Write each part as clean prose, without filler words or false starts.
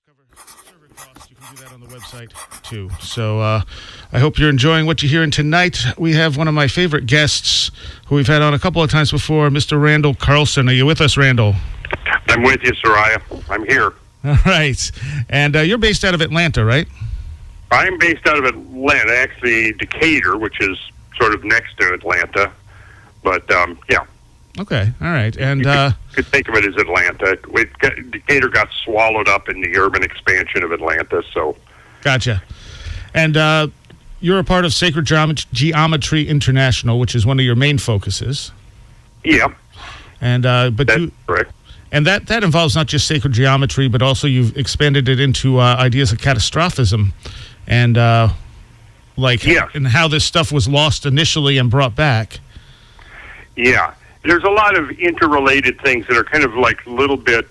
server costs. You can do that on the website too. So I hope you're enjoying what you're hearing tonight. We have one of my favorite guests who we've had on a couple of times before, Mr. Randall Carlson. Are you with us, Randall? I'm with you, Soraya. I'm here. All right. And you're based out of Atlanta, right? I'm based out of Atlanta, actually Decatur, which is sort of next to Atlanta. But, yeah. Okay, all right. And you could think of it as Atlanta. Decatur got swallowed up in the urban expansion of Atlanta, so. Gotcha. And you're a part of Sacred Geometry International, which is one of your main focuses. Yeah. And but that's correct. And that involves not just sacred geometry, but also you've expanded it into ideas of catastrophism, and and how this stuff was lost initially and brought back. Yeah. There's a lot of interrelated things that are kind of like a little bit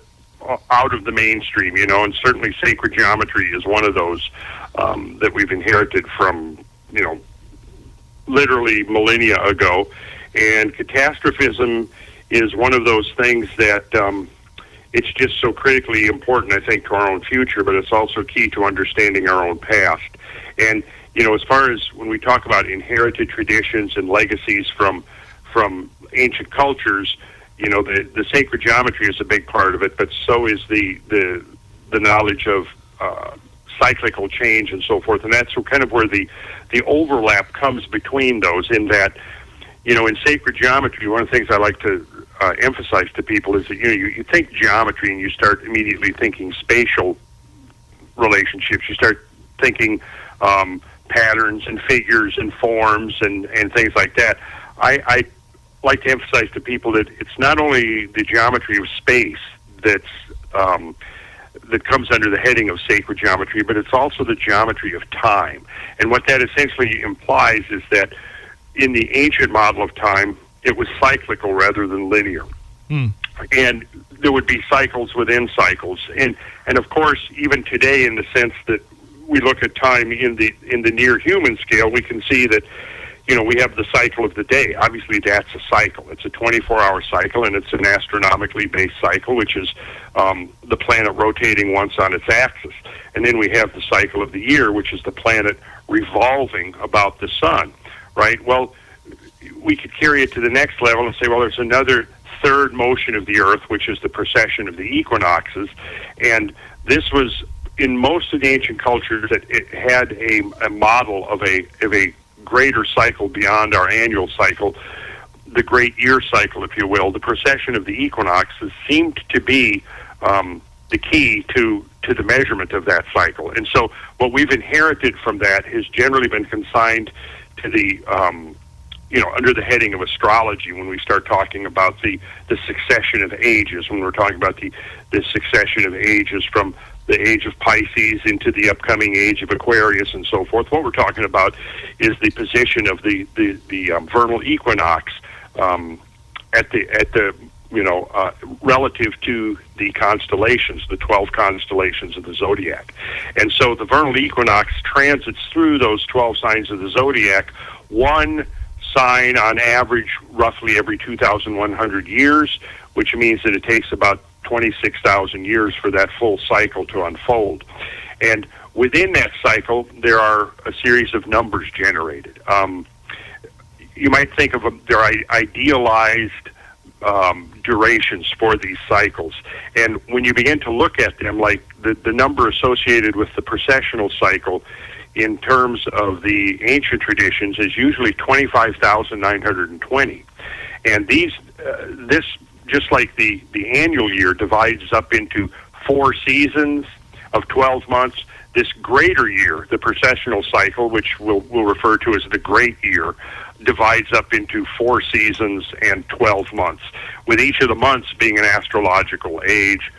out of the mainstream, and certainly sacred geometry is one of those that we've inherited from, literally millennia ago. And catastrophism is one of those things that it's just so critically important, I think, to our own future, but it's also key to understanding our own past. And, as far as when we talk about inherited traditions and legacies from ancient cultures, the sacred geometry is a big part of it, but so is the knowledge of cyclical change and so forth. And that's kind of where the overlap comes between those, in that, in sacred geometry, one of the things I like to emphasize to people is that, you think geometry and you start immediately thinking spatial relationships. You start thinking patterns and figures and forms and things like that. I like to emphasize to people that it's not only the geometry of space that comes under the heading of sacred geometry, but it's also the geometry of time. And what that essentially implies is that in the ancient model of time, it was cyclical rather than linear. And there would be cycles within cycles. And of course, even today, in the sense that we look at time in the near human scale, we can see that, we have the cycle of the day. Obviously, that's a cycle. It's a 24-hour cycle, and it's an astronomically based cycle, which is the planet rotating once on its axis. And then we have the cycle of the year, which is the planet revolving about the sun, right? Well, we could carry it to the next level and say, well, there's another third motion of the Earth, which is the precession of the equinoxes. And this was, in most of the ancient cultures, that it had a model of a greater cycle beyond our annual cycle, the great year cycle, if you will. The precession of the equinoxes seemed to be the key to the measurement of that cycle. And so what we've inherited from that has generally been consigned to the under the heading of astrology, when we start talking about the succession of ages, when we're talking about the succession of ages from the age of Pisces into the upcoming age of Aquarius and so forth. What we're talking about is the position of the vernal equinox at the relative to the constellations, the 12 constellations of the zodiac. And so the vernal equinox transits through those 12 signs of the zodiac, one sign on average roughly every 2,100 years, which means that it takes about 26,000 years for that full cycle to unfold. And within that cycle, there are a series of numbers generated. You might think of them, they're idealized durations for these cycles. And when you begin to look at them, like the number associated with the precessional cycle in terms of the ancient traditions is usually 25,920. And this, just like the annual year, divides up into 4 seasons of 12 months. This greater year, the precessional cycle, which we'll refer to as the great year, divides up into 4 seasons and 12 months, with each of the months being an astrological age,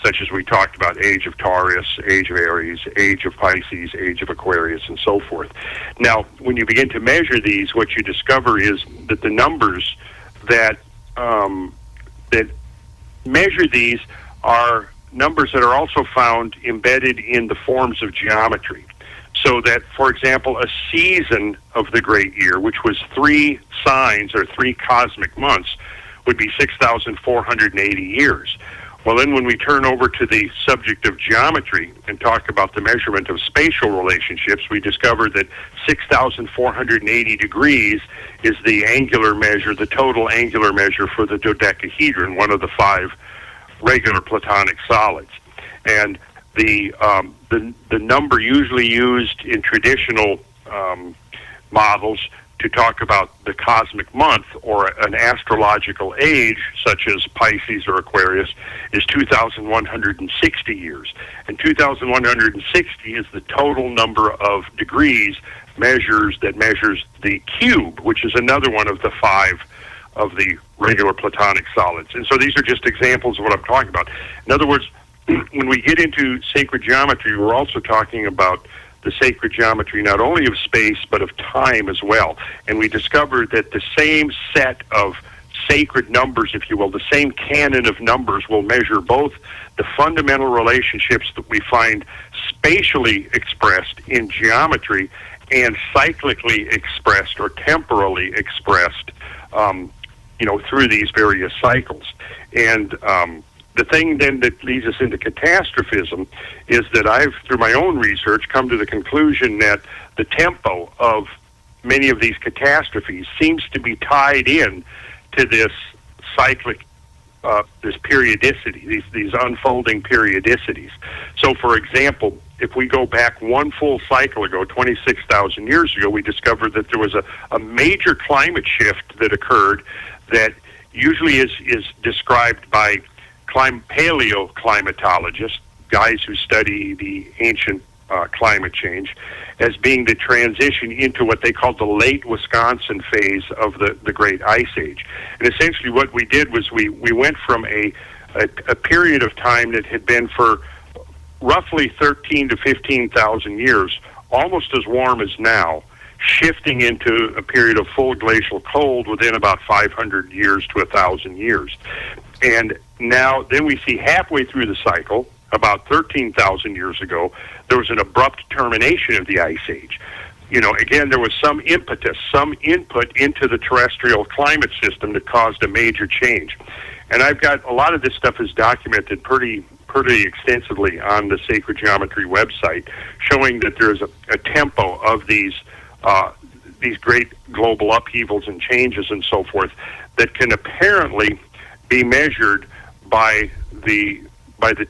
such as we talked about, age of Taurus, age of Aries, age of Pisces, age of Aquarius, and so forth. Now, when you begin to measure these, what you discover is that the numbers that measure these are numbers that are also found embedded in the forms of geometry. So that, for example, a season of the great year, which was 3 signs or 3 cosmic months, would be 6,480 years. Well, then when we turn over to the subject of geometry and talk about the measurement of spatial relationships, we discovered that 6,480 degrees is the angular measure, the total angular measure for the dodecahedron, one of the 5 regular platonic solids. And the number usually used in traditional models to talk about the cosmic month or an astrological age, such as Pisces or Aquarius, is 2,160 years. And 2,160 is the total number of degrees that measures the cube, which is another one of the 5 of the regular platonic solids. And so these are just examples of what I'm talking about. In other words, when we get into sacred geometry, we're also talking about the sacred geometry not only of space but of time as well. And we discovered that the same set of sacred numbers, if you will, the same canon of numbers will measure both the fundamental relationships that we find spatially expressed in geometry and cyclically expressed or temporally expressed through these various cycles. And the thing then that leads us into catastrophism is that I've, through my own research, come to the conclusion that the tempo of many of these catastrophes seems to be tied in to this cyclic, this periodicity, these unfolding periodicities. So, for example, if we go back one full cycle ago, 26,000 years ago, we discovered that there was a major climate shift that occurred that usually is described by paleoclimatologists, guys who study the ancient climate change, as being the transition into what they called the late Wisconsin phase of the Great Ice Age. And essentially what we did was we went from a period of time that had been for roughly 13 to 15,000 years, almost as warm as now, shifting into a period of full glacial cold within about 500 years to 1,000 years. And now, then we see halfway through the cycle, about 13,000 years ago, there was an abrupt termination of the Ice Age. Again, there was some impetus, some input into the terrestrial climate system that caused a major change. And I've got a lot of this stuff is documented pretty extensively on the Sacred Geometry website, showing that there's a tempo of these great global upheavals and changes and so forth that can apparently be measured by the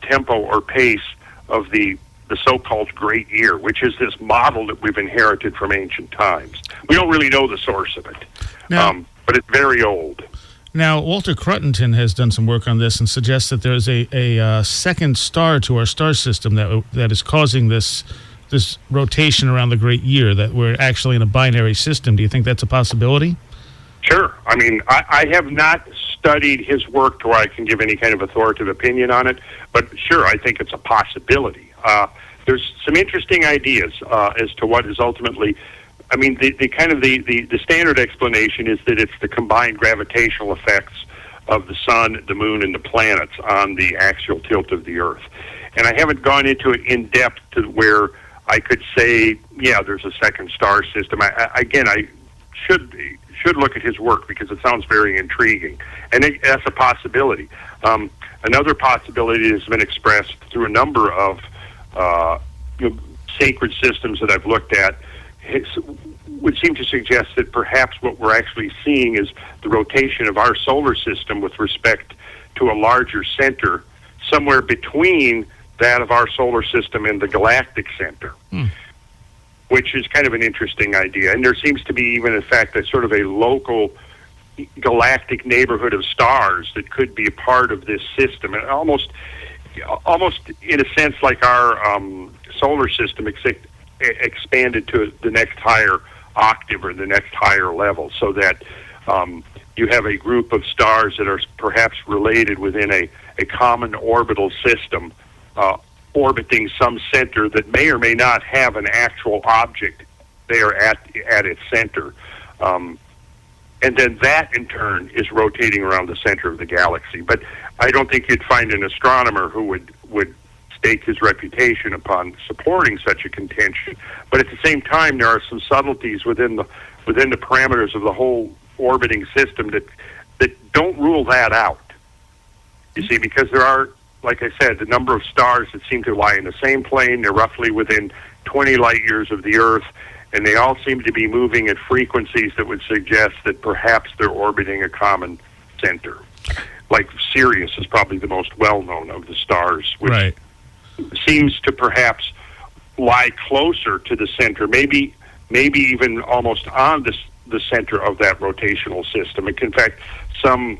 tempo or pace of the so-called Great Year, which is this model that we've inherited from ancient times. We don't really know the source of it, but it's very old. Now, Walter Cruttendon has done some work on this and suggests that there's a second star to our star system that is causing this rotation around the Great Year, that we're actually in a binary system. Do you think that's a possibility? Sure. I mean, I have not studied his work to where I can give any kind of authoritative opinion on it, but sure, I think it's a possibility. There's some interesting ideas as to what is ultimately, I mean, the standard explanation is that it's the combined gravitational effects of the sun, the moon, and the planets on the axial tilt of the Earth. And I haven't gone into it in depth to where I could say, yeah, there's a second star system. I should look at his work because it sounds very intriguing, and that's a possibility. Another possibility has been expressed through a number of sacred systems that I've looked at. Would seem to suggest that perhaps what we're actually seeing is the rotation of our solar system with respect to a larger center, somewhere between that of our solar system and the galactic center. Which is kind of an interesting idea. And there seems to be even, in fact, a sort of a local galactic neighborhood of stars that could be a part of this system. And almost in a sense like our solar system expanded to the next higher octave or the next higher level, so that you have a group of stars that are perhaps related within a common orbital system, orbiting some center that may or may not have an actual object there at its center. And then that, in turn, is rotating around the center of the galaxy. But I don't think you'd find an astronomer who would stake his reputation upon supporting such a contention. But at the same time, there are some subtleties within the parameters of the whole orbiting system that don't rule that out. You see, because there are like I said, the number of stars that seem to lie in the same plane, they're roughly within 20 light years of the Earth, and they all seem to be moving at frequencies that would suggest that perhaps they're orbiting a common center. Like Sirius is probably the most well-known of the stars, which seems to perhaps lie closer to the center, maybe even almost on the center of that rotational system. In fact, some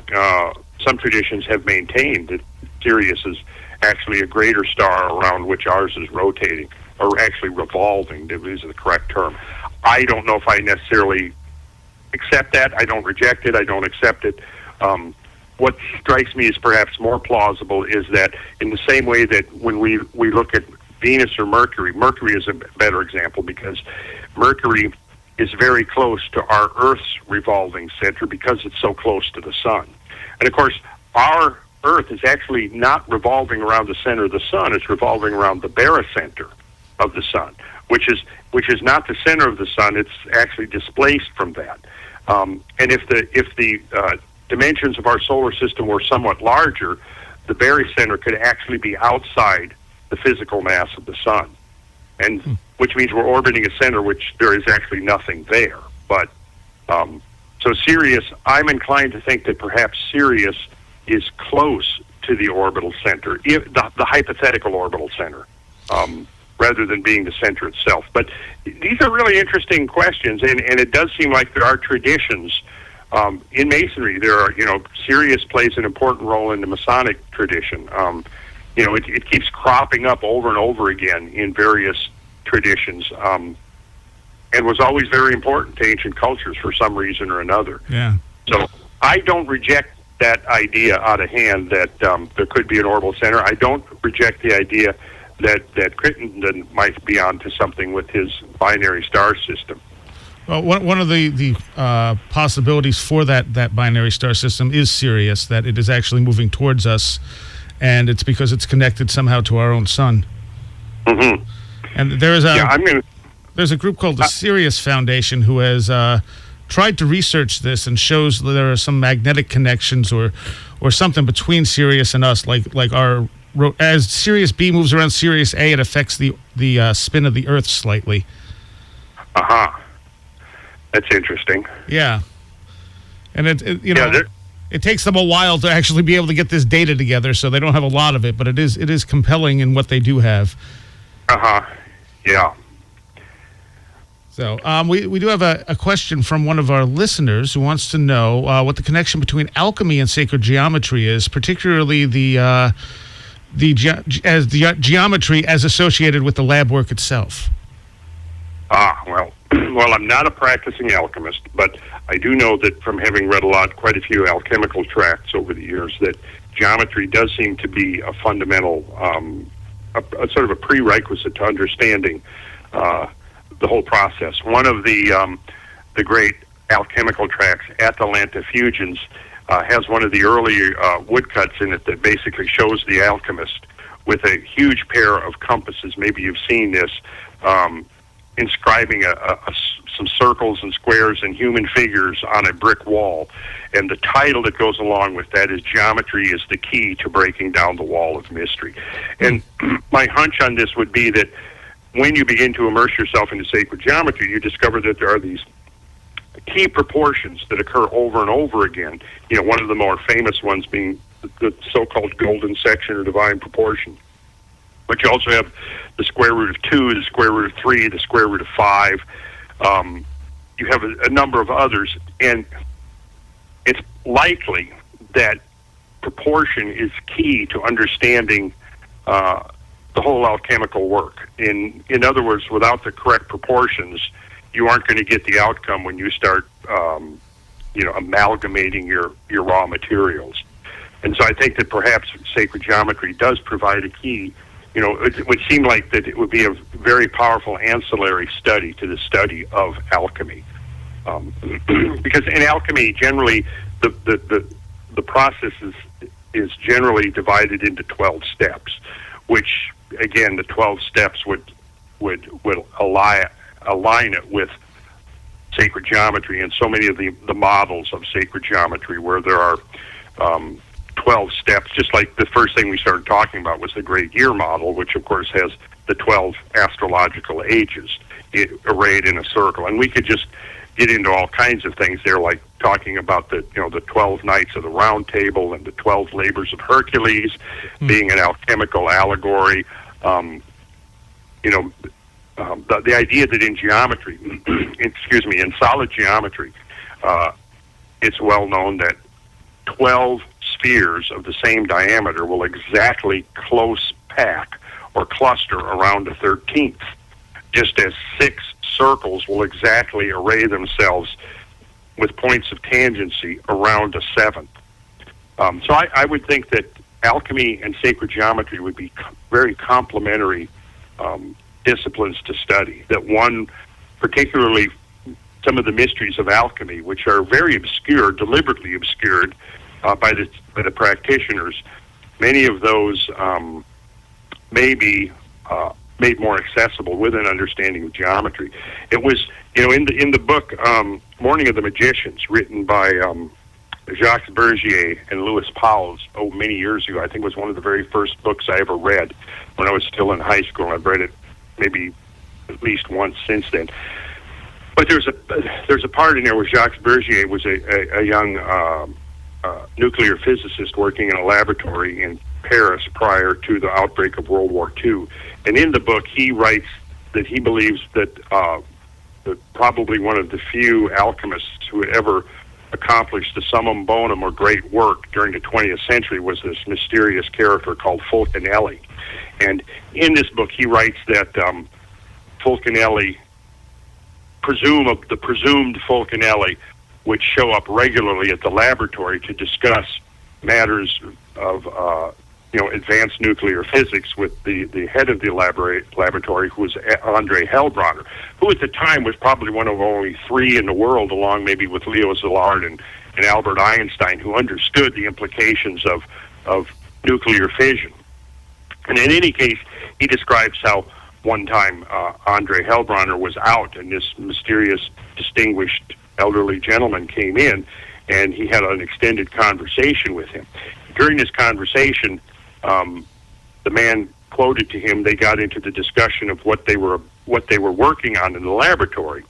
traditions have maintained that Sirius is actually a greater star around which ours is rotating, or actually revolving, is the correct term. I don't know if I necessarily accept that. I don't reject it. I don't accept it. What strikes me as perhaps more plausible is that in the same way that when we look at Venus or Mercury is a better example because Mercury is very close to our Earth's revolving center because it's so close to the sun. And of course, our Earth is actually not revolving around the center of the sun, it's revolving around the barycenter of the sun, which is not the center of the sun, it's actually displaced from that. And if the dimensions of our solar system were somewhat larger, the barycenter could actually be outside the physical mass of the sun, and which means we're orbiting a center which there is actually nothing there. But so Sirius, I'm inclined to think that perhaps Sirius is close to the orbital center, the hypothetical orbital center, rather than being the center itself. But these are really interesting questions, and it does seem like there are traditions. In Masonry, Sirius plays an important role in the Masonic tradition. It keeps cropping up over and over again in various traditions, and was always very important to ancient cultures for some reason or another. Yeah. So I don't reject that idea out of hand that there could be an orbital center. I don't reject the idea that Crittenden might be onto something with his binary star system. Well, one of the possibilities for that binary star system is Sirius, that it is actually moving towards us, and it's because it's connected somehow to our own sun. Mm-hmm. And there's a group called the Sirius Foundation who has tried to research this and shows that there are some magnetic connections or something between Sirius and us, like as Sirius B moves around Sirius A, it affects the spin of the Earth slightly. That's interesting. Yeah, and it takes them a while to actually be able to get this data together, so they don't have a lot of it, but it is compelling in what they do have. Yeah. So we do have a question from one of our listeners who wants to know what the connection between alchemy and sacred geometry is, particularly the geometry as associated with the lab work itself. Well, I'm not a practicing alchemist, but I do know that from having read quite a few alchemical tracts over the years, that geometry does seem to be a fundamental, a sort of a prerequisite to understanding the whole process. One of the great alchemical tracts, Atalanta Fusions, has one of the early woodcuts in it that basically shows the alchemist with a huge pair of compasses. Maybe you've seen this. Inscribing some circles and squares and human figures on a brick wall. And the title that goes along with that is Geometry is the Key to Breaking Down the Wall of Mystery. And my hunch on this would be that when you begin to immerse yourself into sacred geometry, you discover that there are these key proportions that occur over and over again. One of the more famous ones being the so-called golden section or divine proportion. But you also have the square root of 2, the square root of 3, the square root of 5. You have a number of others, and it's likely that proportion is key to understanding the whole alchemical work. In other words, without the correct proportions, you aren't going to get the outcome when you start, amalgamating your raw materials. And so I think that perhaps sacred geometry does provide a key. It would seem like that it would be a very powerful ancillary study to the study of alchemy, because in alchemy, generally, the process is generally divided into 12 steps, which again, the 12 steps would align it with sacred geometry, and so many of the models of sacred geometry, where there are 12 steps, just like the first thing we started talking about was the Great Year model, which of course has the 12 astrological ages arrayed in a circle. And we could just get into all kinds of things there, like talking about the 12 Knights of the Round Table and the 12 Labors of Hercules being an alchemical allegory. The idea that in geometry, in solid geometry, it's well known that 12 spheres of the same diameter will exactly close pack or cluster around a 13th, just as 6 circles will exactly array themselves with points of tangency around a 7th. So I would think that alchemy and sacred geometry would be very complementary disciplines to study. That one, particularly some of the mysteries of alchemy, which are very obscure, deliberately obscured by the practitioners, many of those may be made more accessible with an understanding of geometry. It was, in the book Morning of the Magicians, written by Jacques Bergier and Louis Pauwels, many years ago. I think it was one of the very first books I ever read when I was still in high school. I've read it maybe at least once since then. But there's a part in there where Jacques Bergier was a young nuclear physicist working in a laboratory in Paris prior to the outbreak of World War II. And in the book, he writes that he believes that probably one of the few alchemists who had ever accomplished the summum bonum or great work during the 20th century was this mysterious character called Fulcanelli. And in this book, he writes that Fulcanelli, the presumed Fulcanelli, would show up regularly at the laboratory to discuss matters of advanced nuclear physics with the head of the laboratory, who was Andre Hellbronner, who at the time was probably one of only 3 in the world, along maybe with Leo Szilard and Albert Einstein, who understood the implications of nuclear fission. And in any case, he describes how one time Andre Hellbronner was out, and this mysterious, distinguished elderly gentleman came in, and he had an extended conversation with him. During this conversation, the man quoted to him, they got into the discussion of what they were working on in the laboratory.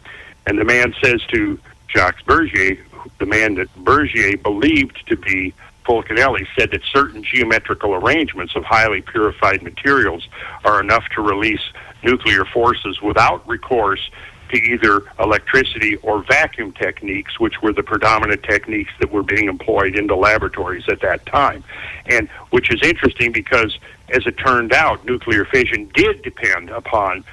And the man says to Jacques Bergier, the man that Bergier believed to be Fulcanelli, said that certain geometrical arrangements of highly purified materials are enough to release nuclear forces without recourse to either electricity or vacuum techniques, which were the predominant techniques that were being employed in the laboratories at that time. And which is interesting because, as it turned out, nuclear fission did depend upon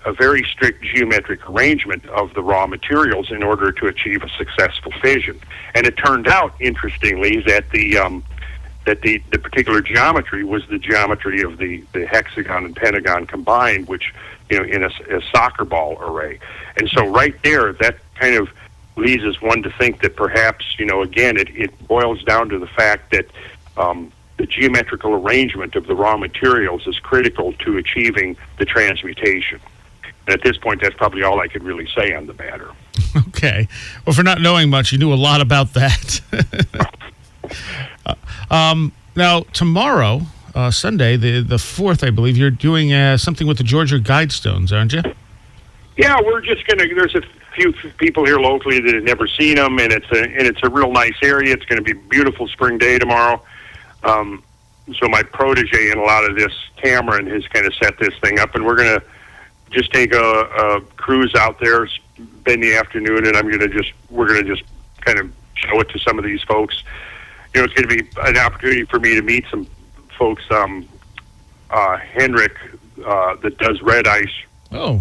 a very strict geometric arrangement of the raw materials in order to achieve a successful fission. And it turned out, interestingly, that the particular geometry was the geometry of the hexagon and pentagon combined, which, in a soccer ball array. And so right there, that kind of leads us one to think that perhaps, again, it boils down to the fact that the geometrical arrangement of the raw materials is critical to achieving the transmutation. And at this point, that's probably all I could really say on the matter. Okay. Well, for not knowing much, you knew a lot about that. Now, tomorrow, Sunday, the 4th, I believe, you're doing something with the Georgia Guidestones, aren't you? Yeah, we're just going to, there's a few people here locally that have never seen them, and it's a real nice area. It's going to be a beautiful spring day tomorrow. So my protege in a lot of this, Cameron, has kind of set this thing up, and we're going to just take a cruise out there, spend the afternoon, and we're going to just kind of show it to some of these folks. It's going to be an opportunity for me to meet some folks. Henrik, that does Red Ice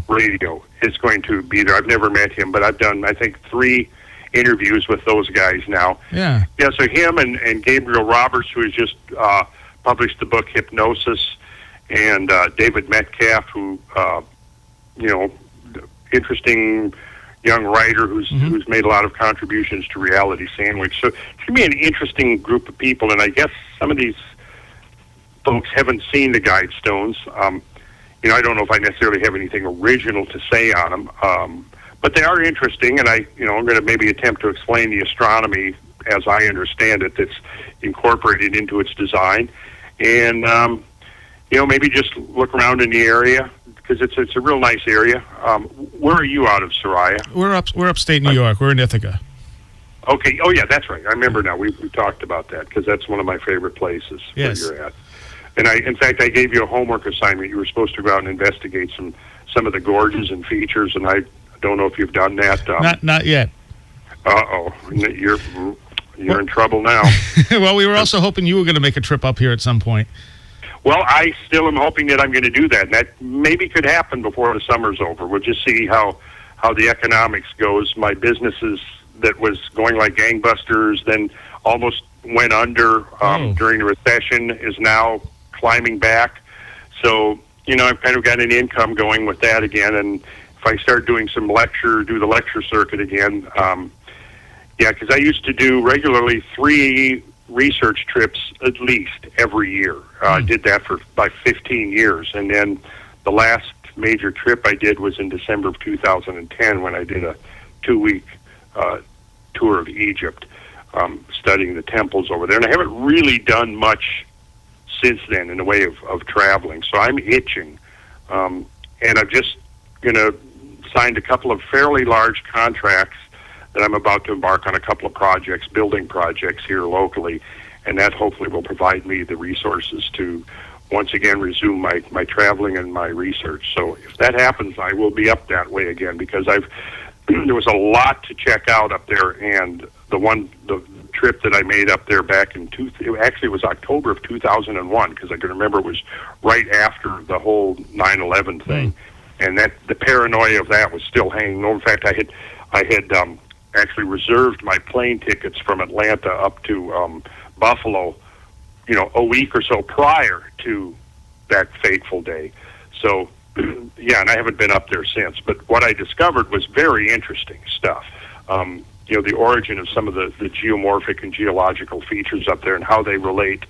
Radio, is going to be there. I've never met him, but I've done, I think, 3 interviews with those guys now. Yeah. Yeah, so him and Gabriel Roberts, who has just published the book Hypnosis, and David Metcalf, who, interesting young writer who's made a lot of contributions to Reality Sandwich. So it's going to be an interesting group of people, and I guess some of these folks haven't seen the Guidestones. I don't know if I necessarily have anything original to say on them, but they are interesting, and I'm going to maybe attempt to explain the astronomy as I understand it, that's incorporated into its design. And, maybe just look around in the area, because it's a real nice area. Where are you out of, Soraya? We're upstate New York. We're in Ithaca. Okay. Oh, yeah, that's right. I remember now. We talked about that, because that's one of my favorite places where you're at. And in fact, I gave you a homework assignment. You were supposed to go out and investigate some of the gorges and features, and I don't know if you've done that. Not yet. Uh-oh. You're in trouble now. Well, we were also hoping you were going to make a trip up here at some point. Well, I still am hoping that I'm going to do that. And that maybe could happen before the summer's over. We'll just see how the economics goes. My businesses that was going like gangbusters, then almost went under during the recession, is now climbing back. So, I've kind of got an income going with that again. And if I start doing do the lecture circuit again, because I used to do regularly 3 research trips at least every year. I did that for about 15 years. And then the last major trip I did was in December of 2010, when I did a 2-week tour of Egypt, studying the temples over there. And I haven't really done much since then in the way of traveling. So I'm itching. And I've just signed a couple of fairly large contracts that I'm about to embark on, a couple of building projects here locally, and that hopefully will provide me the resources to once again resume my traveling and my research. So if that happens, I will be up that way again, because there was a lot to check out up there, and the trip that I made up there back it was October of 2001, because I can remember it was right after the whole 9/11 thing, and that the paranoia of that was still hanging over. In fact, I had actually reserved my plane tickets from Atlanta up to Buffalo, a week or so prior to that fateful day. So, and I haven't been up there since. But what I discovered was very interesting stuff. The origin of some of the geomorphic and geological features up there, and how they relate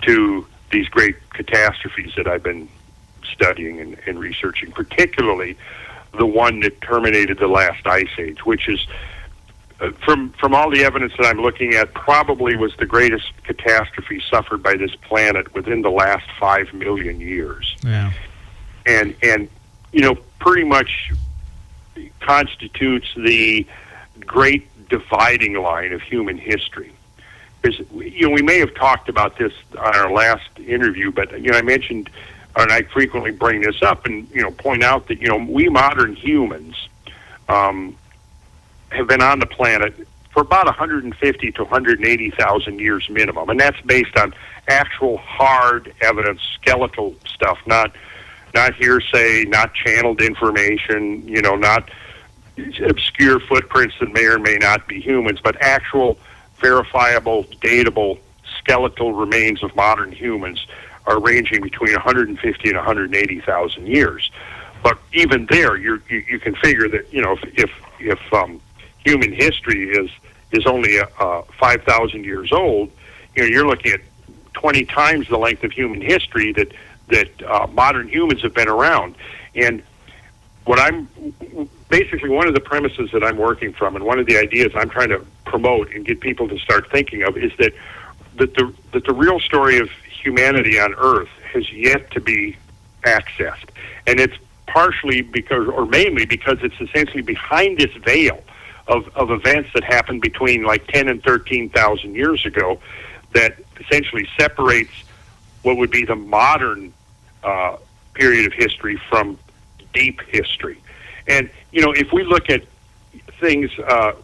to these great catastrophes that I've been studying and researching, particularly the one that terminated the last ice age, which is, from all the evidence that I'm looking at, probably was the greatest catastrophe suffered by this planet within the last 5 million years. Yeah. And pretty much constitutes the great dividing line of human history. Because, we may have talked about this on our last interview, but, I mentioned, and I frequently bring this up and, point out that, we modern humans have been on the planet for about 150 to 180,000 years minimum. And that's based on actual hard evidence, skeletal stuff, not hearsay, not channeled information, not obscure footprints that may or may not be humans, but actual verifiable, datable, skeletal remains of modern humans are ranging between 150 and 180,000 years. But even there, you can figure that, if human history is only 5,000 years old, you're looking at 20 times the length of human history that modern humans have been around. And basically one of the premises that I'm working from, and one of the ideas I'm trying to promote and get people to start thinking of, is that the real story of humanity on Earth has yet to be accessed. And it's partially mainly because it's essentially behind this veil of events that happened between like 10 and 13,000 years ago, that essentially separates what would be the modern period of history from deep history. And, if we look at things,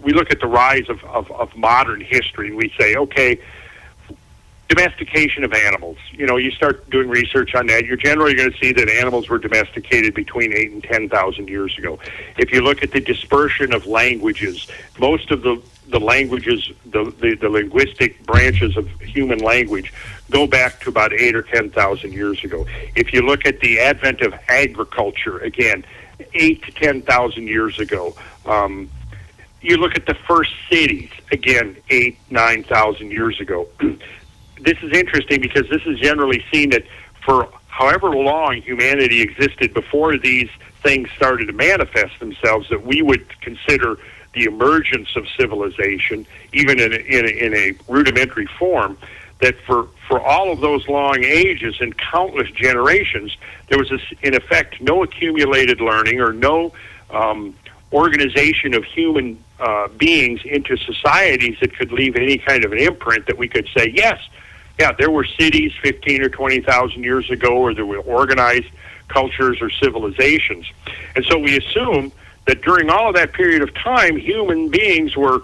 we look at the rise of modern history, and we say, okay, domestication of animals. You start doing research on that, you're generally going to see that animals were domesticated between 8 and 10,000 years ago. If you look at the dispersion of languages, most of the languages, the linguistic branches of human language go back to about 8 or 10,000 years ago. If you look at the advent of agriculture, again, 8 to 10,000 years ago. You look at the first cities, again, 9,000 years ago. This is interesting because this is generally seen that for however long humanity existed before these things started to manifest themselves, that we would consider the emergence of civilization, even in a rudimentary form, that for all of those long ages and countless generations, there was, in effect, no accumulated learning or no organization of human beings into societies that could leave any kind of an imprint that we could say, yes, yeah, there were cities 15 or 20,000 years ago, or there were organized cultures or civilizations. And so we assume that during all of that period of time, human beings were,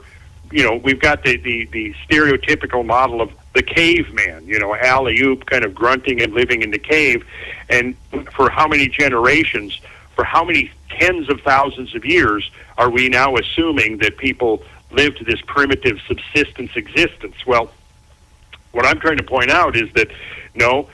we've got the stereotypical model of the caveman, alley-oop kind of grunting and living in the cave. And for how many generations, for how many tens of thousands of years are we now assuming that people lived this primitive subsistence existence? Well, what I'm trying to point out is that, no,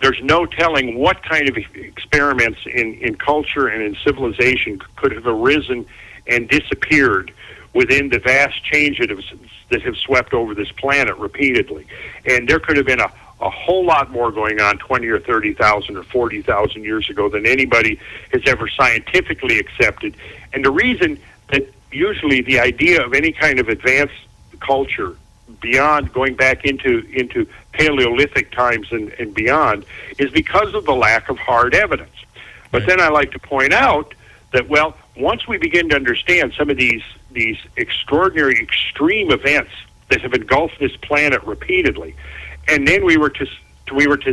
there's no telling what kind of experiments in culture and in civilization could have arisen and disappeared within the vast change that have swept over this planet repeatedly. And there could have been a whole lot more going on 20 or 30,000 or 40,000 years ago than anybody has ever scientifically accepted. And the reason that usually the idea of any kind of advanced culture beyond going back into Paleolithic times and beyond is because of the lack of hard evidence. But then I like to point out that, well, once we begin to understand some of these extraordinary extreme events that have engulfed this planet repeatedly, and then we were to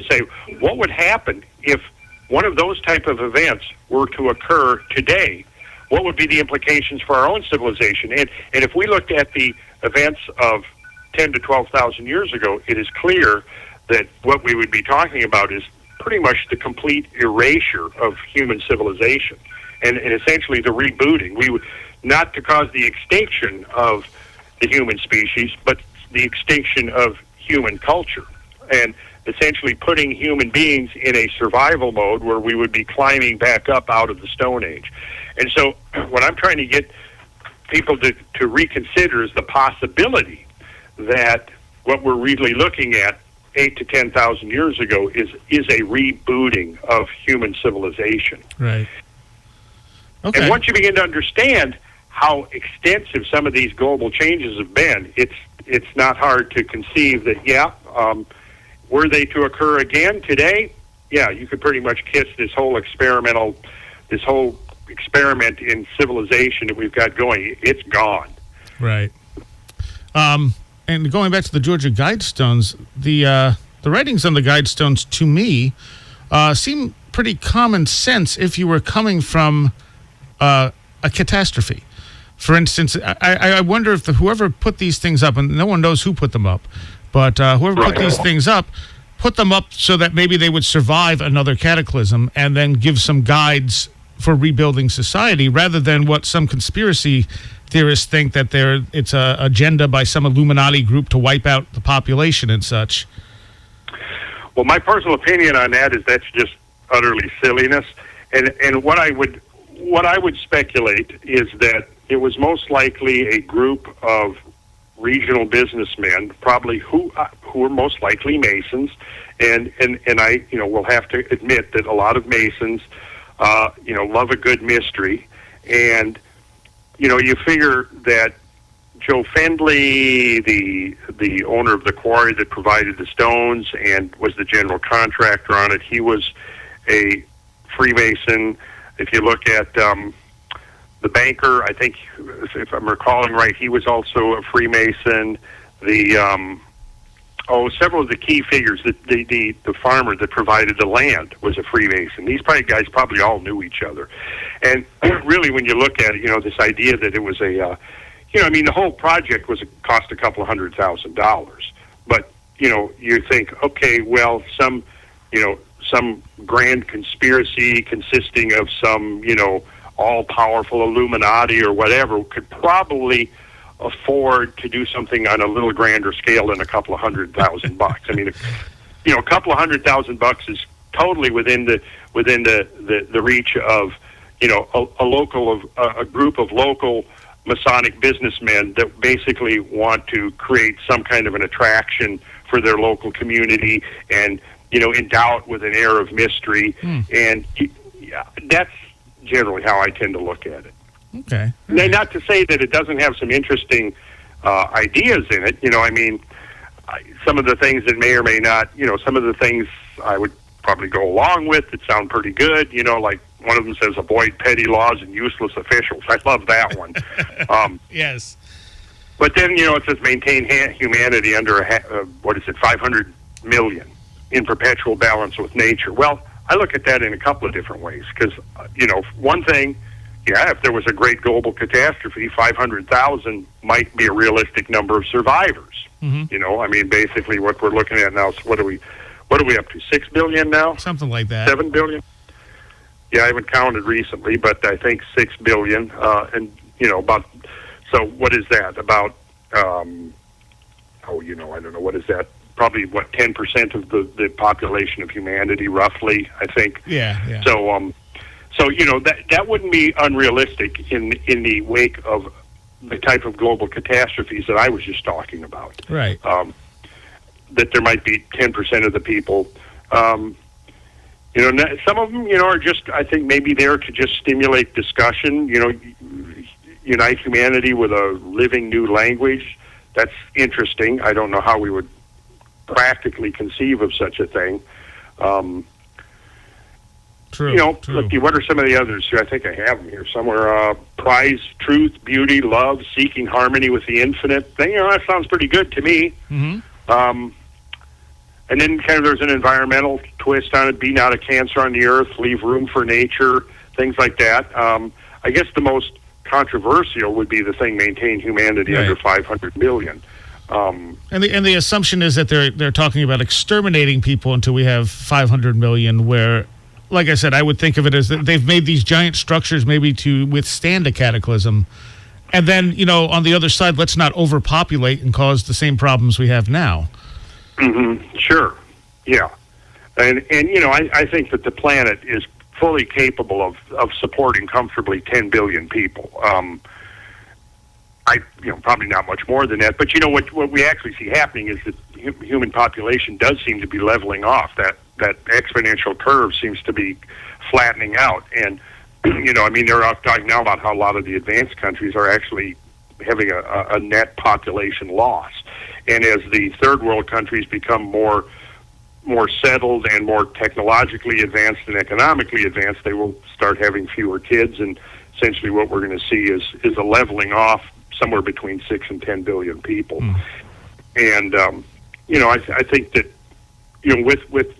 say, what would happen if one of those type of events were to occur today? What would be the implications for our own civilization? And if we looked at the events of 10 to 12,000 years ago, it is clear that what we would be talking about is pretty much the complete erasure of human civilization and essentially the rebooting. We would, not to cause the extinction of the human species, but the extinction of human culture, and essentially putting human beings in a survival mode where we would be climbing back up out of the Stone Age. And so what I'm trying to get people to reconsider is the possibility that what we're really looking at 8 to 10,000 years ago is a rebooting of human civilization. Right. Okay. And once you begin to understand how extensive some of these global changes have been, it's not hard to conceive that, were they to occur again today, you could pretty much kiss this whole experiment in civilization that we've got going. It's gone. Right. And going back to the Georgia Guidestones, the writings on the Guidestones, to me, seem pretty common sense if you were coming from a catastrophe. For instance, I wonder if whoever put these things up, and no one knows who put them up, but whoever put these things up, put them up so that maybe they would survive another cataclysm and then give some guides for rebuilding society, rather than what some conspiracy theorists think that it's an agenda by some Illuminati group to wipe out the population and such. Well, my personal opinion on that is that's just utterly silliness. And what I would speculate is that it was most likely a group of regional businessmen, probably who were most likely Masons, and I will have to admit that a lot of Masons love a good mystery, and you figure that Joe Fendley, the owner of the quarry that provided the stones and was the general contractor on it, he was a Freemason. If you look at the banker, I think, if I'm recalling right, he was also a Freemason. Several of the key figures, the farmer that provided the land was a Freemason. These guys probably all knew each other. And really, when you look at it, this idea that it was the whole project cost a couple of $100,000. But, you think, okay, well, some grand conspiracy consisting of some, all-powerful Illuminati or whatever could probably afford to do something on a little grander scale than a couple of $100,000. I mean, a couple of $100,000 is totally within the reach of a group of local Masonic businessmen that basically want to create some kind of an attraction for their local community and endow it with an air of mystery. And that's generally how I tend to look at it. Okay. Now, not to say that it doesn't have some interesting ideas in it. Some of the things that may or may not, some of the things I would probably go along with that sound pretty good. Like one of them says, avoid petty laws and useless officials. I love that one. Yes. But then, it says maintain humanity under 500 million in perpetual balance with nature. Well, I look at that in a couple of different ways because, one thing, if there was a great global catastrophe, 500,000 might be a realistic number of survivors. Mm-hmm. Basically what we're looking at now is what are we up to, 6 billion now? Something like that. 7 billion? Yeah, I haven't counted recently, but I think 6 billion. About, so what is that? About, I don't know, what is that? Probably, 10% of the population of humanity, roughly, I think. Yeah. So that wouldn't be unrealistic in the wake of the type of global catastrophes that I was just talking about. Right. That there might be 10% of the people. Some of them, are just, I think, maybe there to just stimulate discussion. Unite humanity with a living new language. That's interesting. I don't know how we would practically conceive of such a thing. True. Let's see, what are some of the others? I think I have them here somewhere. Prize truth, beauty, love, seeking harmony with the infinite. That sounds pretty good to me. Mm-hmm. And then kind of there's an environmental twist on it. Be not a cancer on the earth. Leave room for nature. Things like that. I guess the most controversial would be the thing: maintain humanity under 500 million. And the assumption is that they're talking about exterminating people until we have 500 million. Where, like I said, I would think of it as that they've made these giant structures maybe to withstand a cataclysm, and then on the other side, let's not overpopulate and cause the same problems we have now. Mm-hmm. Sure. Yeah. And I think that the planet is fully capable of supporting comfortably 10 billion people. Probably not much more than that. But what we actually see happening is that human population does seem to be leveling off. That exponential curve seems to be flattening out. And they're talking now about how a lot of the advanced countries are actually having a net population loss. And as the third world countries become more settled and more technologically advanced and economically advanced, they will start having fewer kids. And essentially what we're going to see is a leveling off somewhere between 6 and 10 billion people. And, I think that, with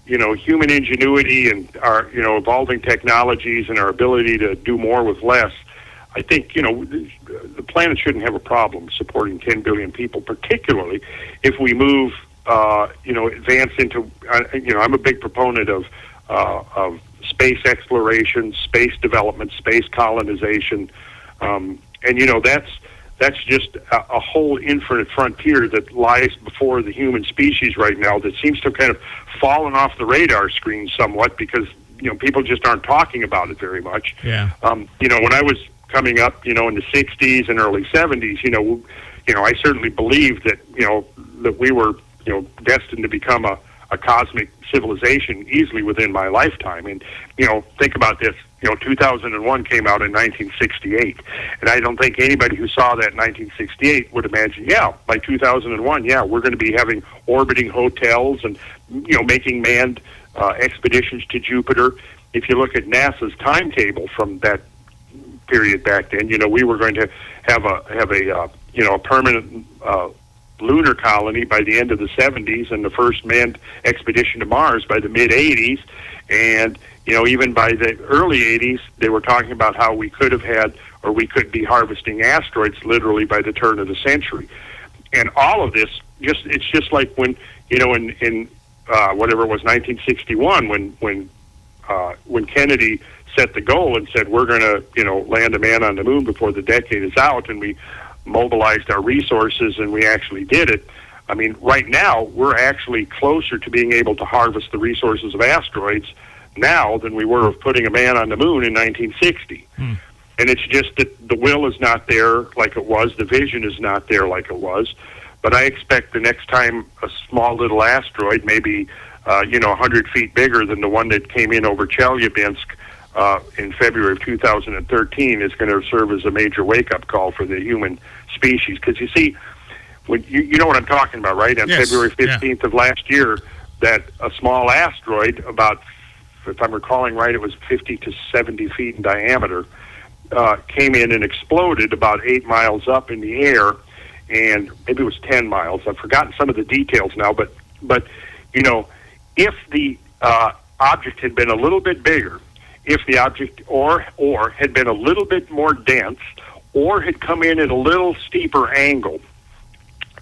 human ingenuity and our, evolving technologies and our ability to do more with less, I think, the planet shouldn't have a problem supporting 10 billion people, particularly if we move, advance into, I'm a big proponent of space exploration, space development, space colonization. That's just a whole infinite frontier that lies before the human species right now that seems to have kind of fallen off the radar screen somewhat because, people just aren't talking about it very much. Yeah. When I was coming up, in the 60s and early 70s, I certainly believed that, that we were, destined to become a cosmic civilization easily within my lifetime. And, think about this, 2001 came out in 1968. And I don't think anybody who saw that in 1968 would imagine, by 2001, we're going to be having orbiting hotels and, making manned expeditions to Jupiter. If you look at NASA's timetable from that period back then, we were going to have a permanent lunar colony by the end of the 70s and the first manned expedition to Mars by the mid-80s. And, even by the early 80s, they were talking about how we could have had, or we could be harvesting asteroids literally by the turn of the century. And all of this, it's just like when, in whatever it was, 1961, when Kennedy set the goal and said, we're going to, land a man on the moon before the decade is out, and we mobilized our resources and we actually did it. I mean, right now, we're actually closer to being able to harvest the resources of asteroids now than we were of putting a man on the moon in 1960. And it's just that the will is not there like it was, the vision is not there like it was. But I expect the next time a small little asteroid, maybe 100 feet bigger than the one that came in over Chelyabinsk in February of 2013 is going to serve as a major wake-up call for the human species. Because you see, when you know what I'm talking about, right? On February 15th of last year, that a small asteroid, about, if I'm recalling right, it was 50 to 70 feet in diameter, came in and exploded about 8 miles up in the air, and maybe it was 10 miles. I've forgotten some of the details now, but you know, if the object had been a little bit bigger, if the object or had been a little bit more dense, or had come in at a little steeper angle,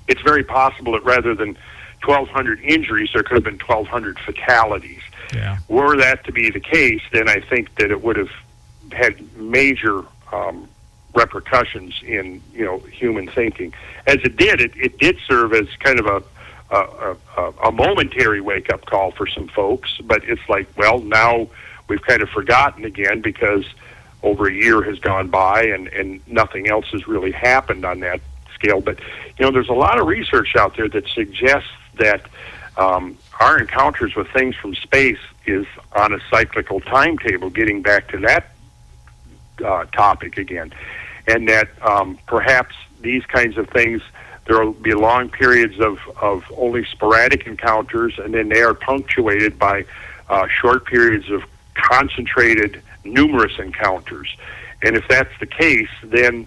it's very possible that rather than 1,200 injuries, there could have been 1,200 fatalities. Yeah. Were that to be the case, then I think that it would have had major repercussions in, you know, human thinking. As it did, it did serve as kind of a momentary wake-up call for some folks, but it's like, well, now we've kind of forgotten again because over a year has gone by and nothing else has really happened on that scale. But, you know, there's a lot of research out there that suggests that our encounters with things from space is on a cyclical timetable, getting back to that topic again, and that perhaps these kinds of things, there will be long periods of only sporadic encounters, and then they are punctuated by short periods of concentrated, numerous encounters. And if that's the case, then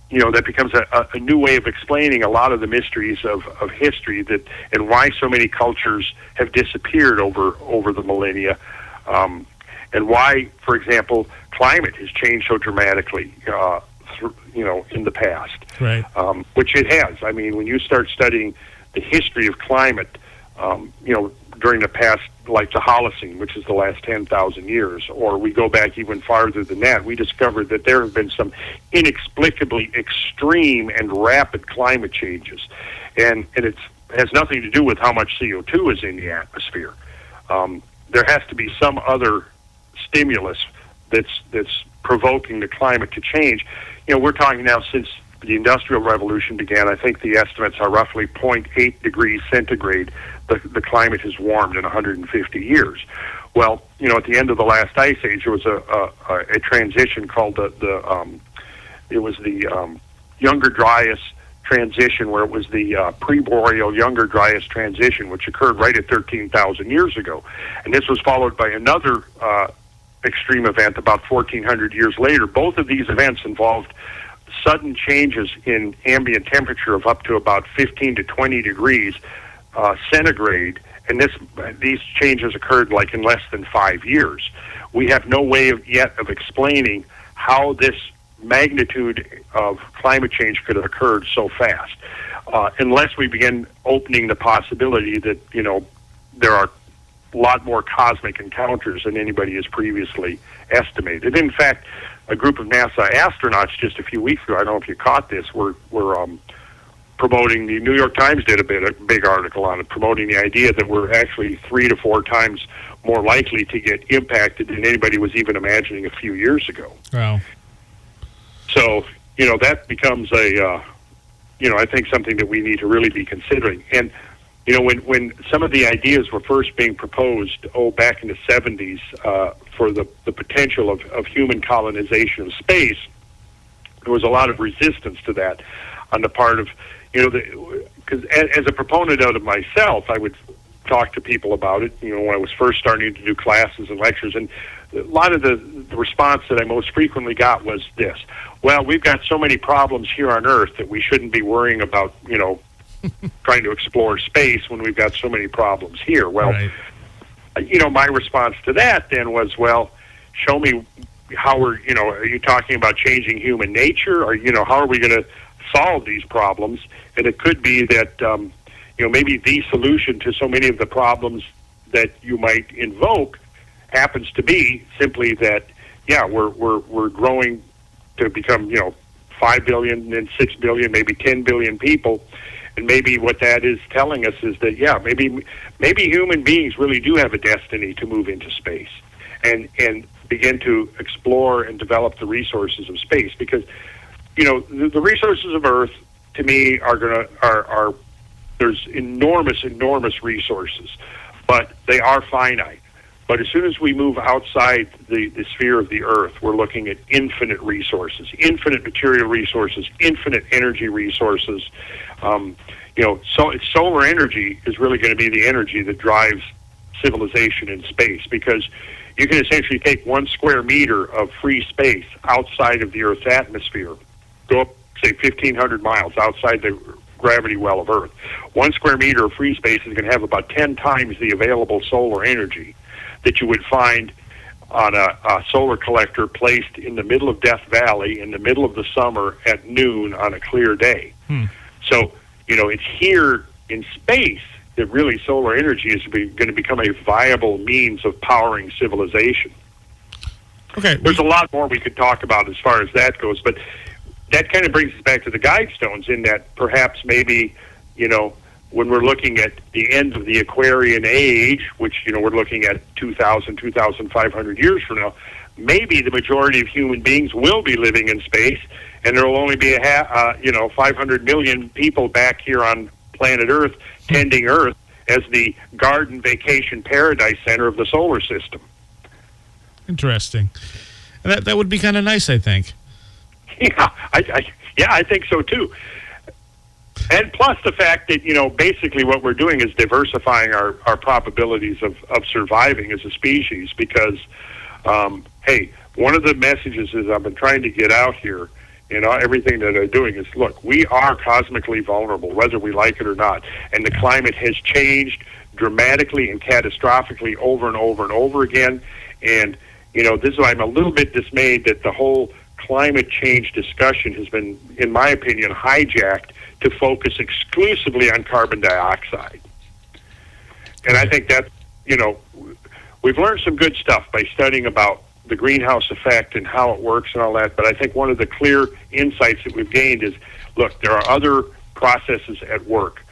you know, that becomes a new way of explaining a lot of the mysteries of history, that and why so many cultures have disappeared over the millennia, and why, for example, climate has changed so dramatically, you know, in the past. Right. Which it has. I mean, when you start studying the history of climate, you know, during the past, like the Holocene, which is the last 10,000 years, or we go back even farther than that, we discovered that there have been some inexplicably extreme and rapid climate changes. And it has nothing to do with how much CO2 is in the atmosphere. There has to be some other stimulus that's provoking the climate to change. You know, we're talking now since the Industrial Revolution began, I think the estimates are roughly 0.8 degrees centigrade. The climate has warmed in 150 years. Well, you know, at the end of the last ice age, there was a transition called the Younger Dryas transition, where it was the pre-boreal Younger Dryas transition, which occurred right at 13,000 years ago. And this was followed by another extreme event about 1,400 years later. Both of these events involved sudden changes in ambient temperature of up to about 15 to 20 degrees centigrade, and these changes occurred like in less than 5 years. We have no way yet of explaining how this magnitude of climate change could have occurred so fast, unless we begin opening the possibility that, you know, there are a lot more cosmic encounters than anybody has previously estimated. In fact, a group of NASA astronauts just a few weeks ago, I don't know if you caught this, were promoting, the New York Times did a big article on it, promoting the idea that we're actually 3 to 4 times more likely to get impacted than anybody was even imagining a few years ago. Wow. So, you know, that becomes you know, I think something that we need to really be considering. And, you know, when some of the ideas were first being proposed, back in the 70s, for the potential of human colonization of space, there was a lot of resistance to that on the part of, you know, because as a proponent of it myself, I would talk to people about it, you know, when I was first starting to do classes and lectures, and a lot of the response that I most frequently got was this: well, we've got so many problems here on Earth that we shouldn't be worrying about, you know, trying to explore space when we've got so many problems here. Well, right. You know, my response to that then was, well, show me how we're, you know, are you talking about changing human nature, or, you know, how are we going to solve these problems? And it could be that, you know, maybe the solution to so many of the problems that you might invoke happens to be simply that, yeah, we're growing to become, you know, 5 billion, then 6 billion, maybe 10 billion people. And maybe what that is telling us is that, yeah, maybe human beings really do have a destiny to move into space and begin to explore and develop the resources of space. Because, you know, the resources of Earth, to me, are there's enormous resources, but they are finite. But as soon as we move outside the sphere of the Earth, we're looking at infinite resources, infinite material resources, infinite energy resources. So solar energy is really going to be the energy that drives civilization in space, because you can essentially take 1 square meter of free space outside of the Earth's atmosphere, go up, say, 1,500 miles outside the gravity well of Earth. 1 square meter of free space is going to have about 10 times the available solar energy that you would find on a solar collector placed in the middle of Death Valley in the middle of the summer at noon on a clear day. So, it's here in space that really solar energy is going to become a viable means of powering civilization. Okay. There's a lot more we could talk about as far as that goes, but that kind of brings us back to the guidestones, in that perhaps maybe, when we're looking at the end of the Aquarian age, which, we're looking at 2,000, 2,500 years from now, maybe the majority of human beings will be living in space, and there will only be 500 million people back here on planet Earth, tending Earth as the garden vacation paradise center of the solar system. Interesting. That would be kind of nice, I think. Yeah, I think so too. And plus the fact that, basically what we're doing is diversifying our probabilities of surviving as a species, because, hey, one of the messages is I've been trying to get out here, everything that I'm doing is, look, we are cosmically vulnerable, whether we like it or not. And the climate has changed dramatically and catastrophically over and over and over again. And, this is why I'm a little bit dismayed that the whole climate change discussion has been, in my opinion, hijacked to focus exclusively on carbon dioxide. And I think that, we've learned some good stuff by studying about the greenhouse effect and how it works and all that, but I think one of the clear insights that we've gained is, look, there are other processes at work.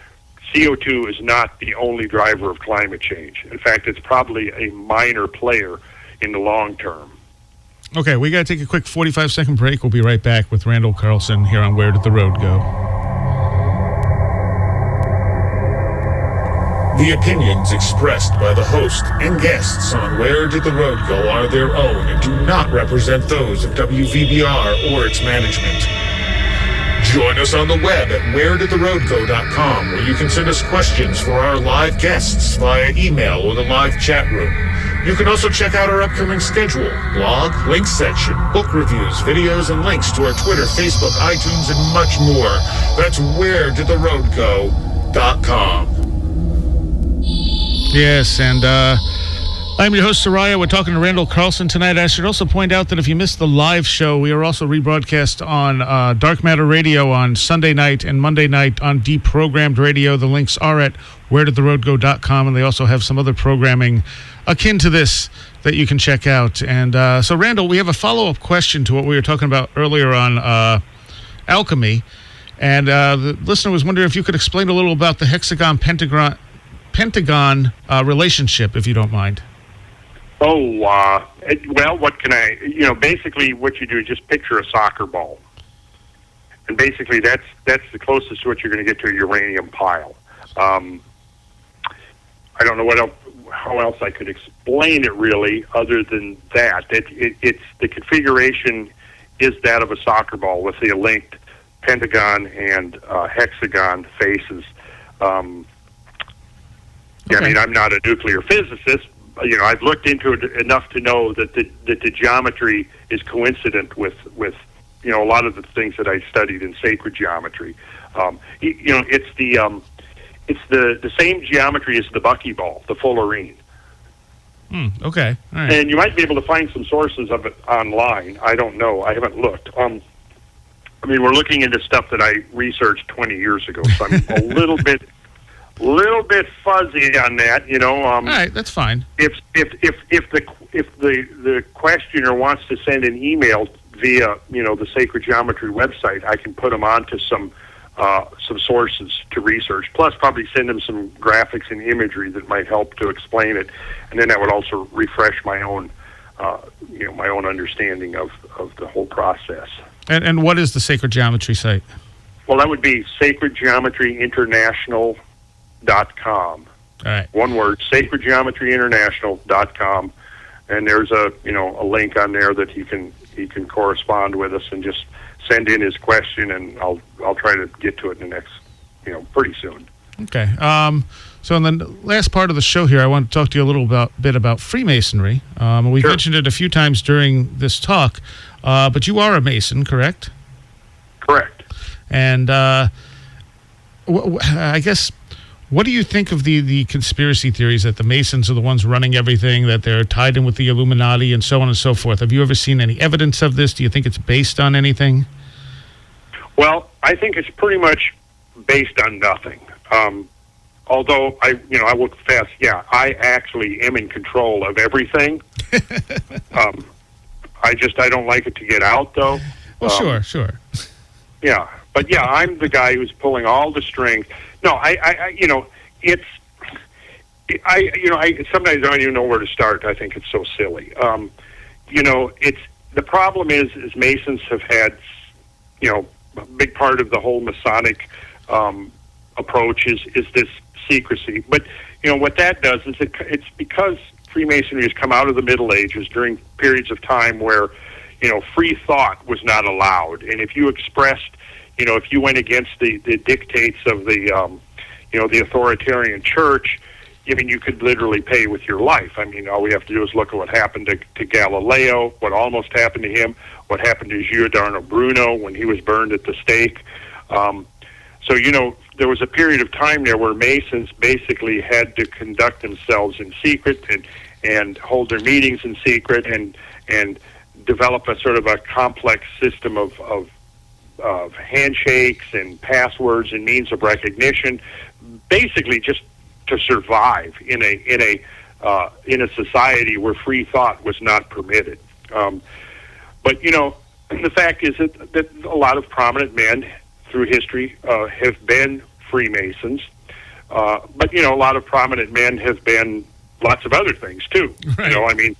CO2 is not the only driver of climate change. In fact, it's probably a minor player in the long term. Okay, we got to take a quick 45-second break. We'll be right back with Randall Carlson here on Where Did the Road Go? The opinions expressed by the host and guests on Where Did the Road Go are their own and do not represent those of WVBR or its management. Join us on the web at wheredidtheroadgo.com, where you can send us questions for our live guests via email or the live chat room. You can also check out our upcoming schedule, blog, links section, book reviews, videos, and links to our Twitter, Facebook, iTunes, and much more. That's wheredidtheroadgo.com. Yes, and I'm your host, Soraya. We're talking to Randall Carlson tonight. I should also point out that if you missed the live show, we are also rebroadcast on Dark Matter Radio on Sunday night and Monday night on Deprogrammed Radio. The links are at wheredidtheroadgo.com, and they also have some other programming akin to this that you can check out. And so, Randall, we have a follow-up question to what we were talking about earlier on Alchemy. And the listener was wondering if you could explain a little about the hexagon-pentagon relationship, if you don't mind. Well, what can I, basically what you do is just picture a soccer ball. And basically that's the closest to what you're going to get to a uranium pile. I don't know how else I could explain it really, other than that. It's the configuration is that of a soccer ball with the linked pentagon and hexagon faces. Okay. I mean, I'm not a nuclear physicist. I've looked into it enough to know that the geometry is coincident with a lot of the things that I studied in sacred geometry. It's the same geometry as the buckyball, the fullerene. Okay. All right. And you might be able to find some sources of it online. I don't know. I haven't looked. We're looking into stuff that I researched 20 years ago, so I'm a little bit fuzzy on that. All right, that's fine. If the questioner wants to send an email via the Sacred Geometry website, I can put them onto some sources to research. Plus, probably send them some graphics and imagery that might help to explain it, and then that would also refresh my own understanding of the whole process. And what is the Sacred Geometry site? Well, that would be sacredgeometryinternational.com. All right. One word, sacredgeometryinternational.com, and there's a link on there that he can correspond with us and just send in his question, and I'll try to get to it in the next, pretty soon. Okay. So in the last part of the show here, I want to talk to you a little bit about Freemasonry. We've mentioned it a few times during this talk, but you are a Mason, correct? Correct. And I guess, what do you think of the conspiracy theories that the Masons are the ones running everything, that they're tied in with the Illuminati and so on and so forth? Have you ever seen any evidence of this? Do you think it's based on anything? Well, I think it's pretty much based on nothing. Although I will confess, I actually am in control of everything. I don't like it to get out, though. Well, sure. Yeah, but I'm the guy who's pulling all the strings. No, sometimes I don't even know where to start. I think it's so silly. It's the problem is Masons have had, a big part of the whole Masonic approach is this secrecy. But what that does is it's because Freemasonry has come out of the Middle Ages during periods of time where free thought was not allowed, and if you expressed, if you went against the dictates of the authoritarian church, you could literally pay with your life. All we have to do is look at what happened to Galileo, what almost happened to him, what happened to Giordano Bruno when he was burned at the stake. So there was a period of time there where Masons basically had to conduct themselves in secret and hold their meetings in secret and develop a sort of a complex system of handshakes and passwords and means of recognition, basically just to survive in a society where free thought was not permitted. But the fact is that a lot of prominent men through history have been Freemasons, but a lot of prominent men have been lots of other things too. Right.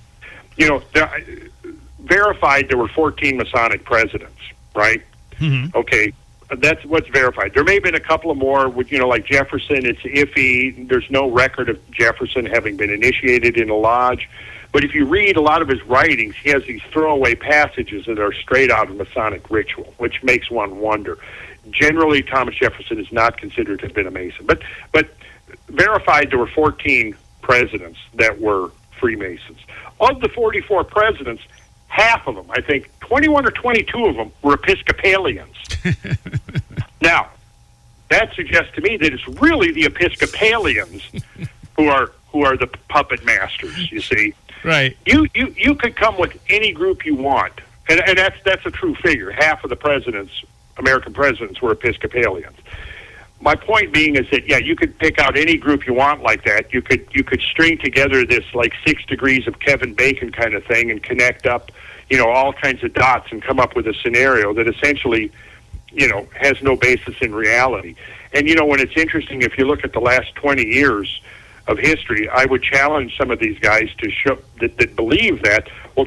Verified there were 14 Masonic presidents, right? Mm-hmm. Okay, that's what's verified. There may have been a couple of more, like Jefferson. It's iffy. There's no record of Jefferson having been initiated in a lodge. But if you read a lot of his writings, he has these throwaway passages that are straight out of Masonic ritual, which makes one wonder. Generally, Thomas Jefferson is not considered to have been a Mason. But verified there were 14 presidents that were Freemasons. Of the 44 presidents, half of them, I think 21 or 22 of them, were Episcopalians. Now, that suggests to me that it's really the Episcopalians who are the puppet masters, you see. Right. You could come with any group you want, and that's a true figure. Half of the American presidents were Episcopalians. My point being is that you could pick out any group you want like that. You could string together this like 6 degrees of Kevin Bacon kind of thing and connect up, all kinds of dots and come up with a scenario that essentially, has no basis in reality. And when it's interesting, if you look at the last 20 years of history, I would challenge some of these guys to show that believe that. Well,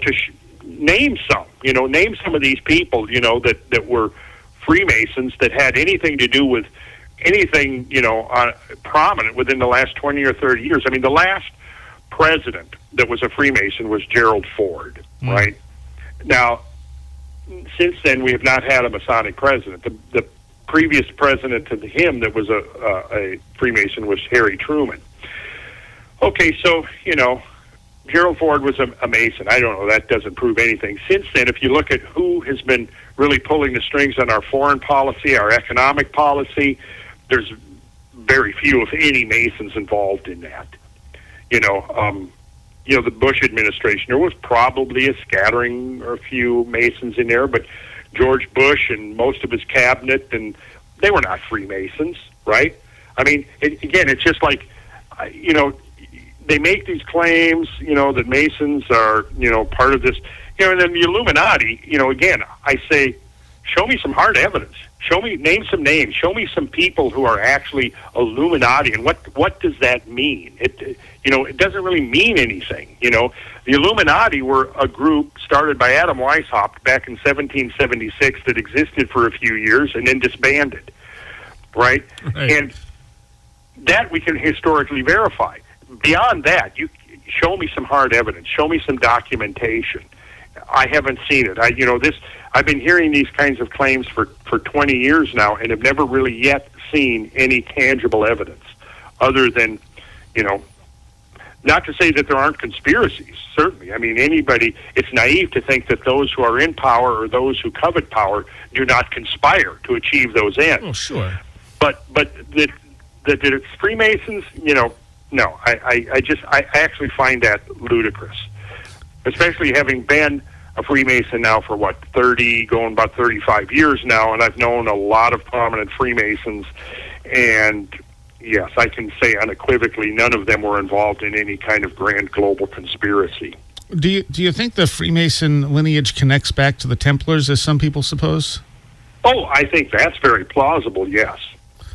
name some. Name some of these people. That were Freemasons that had anything to do with anything, prominent within the last 20 or 30 years. The last president that was a Freemason was Gerald Ford, right? Now, since then, we have not had a Masonic president. The previous president to him that was a Freemason was Harry Truman. Okay, so, Gerald Ford was a Mason. I don't know. That doesn't prove anything. Since then, if you look at who has been really pulling the strings on our foreign policy, our economic policy, there's very few, if any, Masons involved in that. The Bush administration, there was probably a scattering or a few Masons in there, but George Bush and most of his cabinet, and they were not Freemasons, right? It's just like, they make these claims, that Masons are, part of this, and then the Illuminati, again, I say, show me some hard evidence. Name some names. Show me some people who are actually Illuminati, and what does that mean? It doesn't really mean anything. The Illuminati were a group started by Adam Weishaupt back in 1776 that existed for a few years and then disbanded, right? And that we can historically verify. Beyond that, you show me some hard evidence, show me some documentation. I haven't seen it. I've been hearing these kinds of claims for 20 years now and have never really yet seen any tangible evidence other than, not to say that there aren't conspiracies, certainly. I mean, it's naive to think that those who are in power or those who covet power do not conspire to achieve those ends. Oh, sure. But that it's Freemasons, no. I actually find that ludicrous, especially having been a Freemason now for 30, going about 35 years now, and I've known a lot of prominent Freemasons, and yes, I can say unequivocally none of them were involved in any kind of grand global conspiracy. Do you think the Freemason lineage connects back to the Templars, as some people suppose? Oh, I think that's very plausible, yes.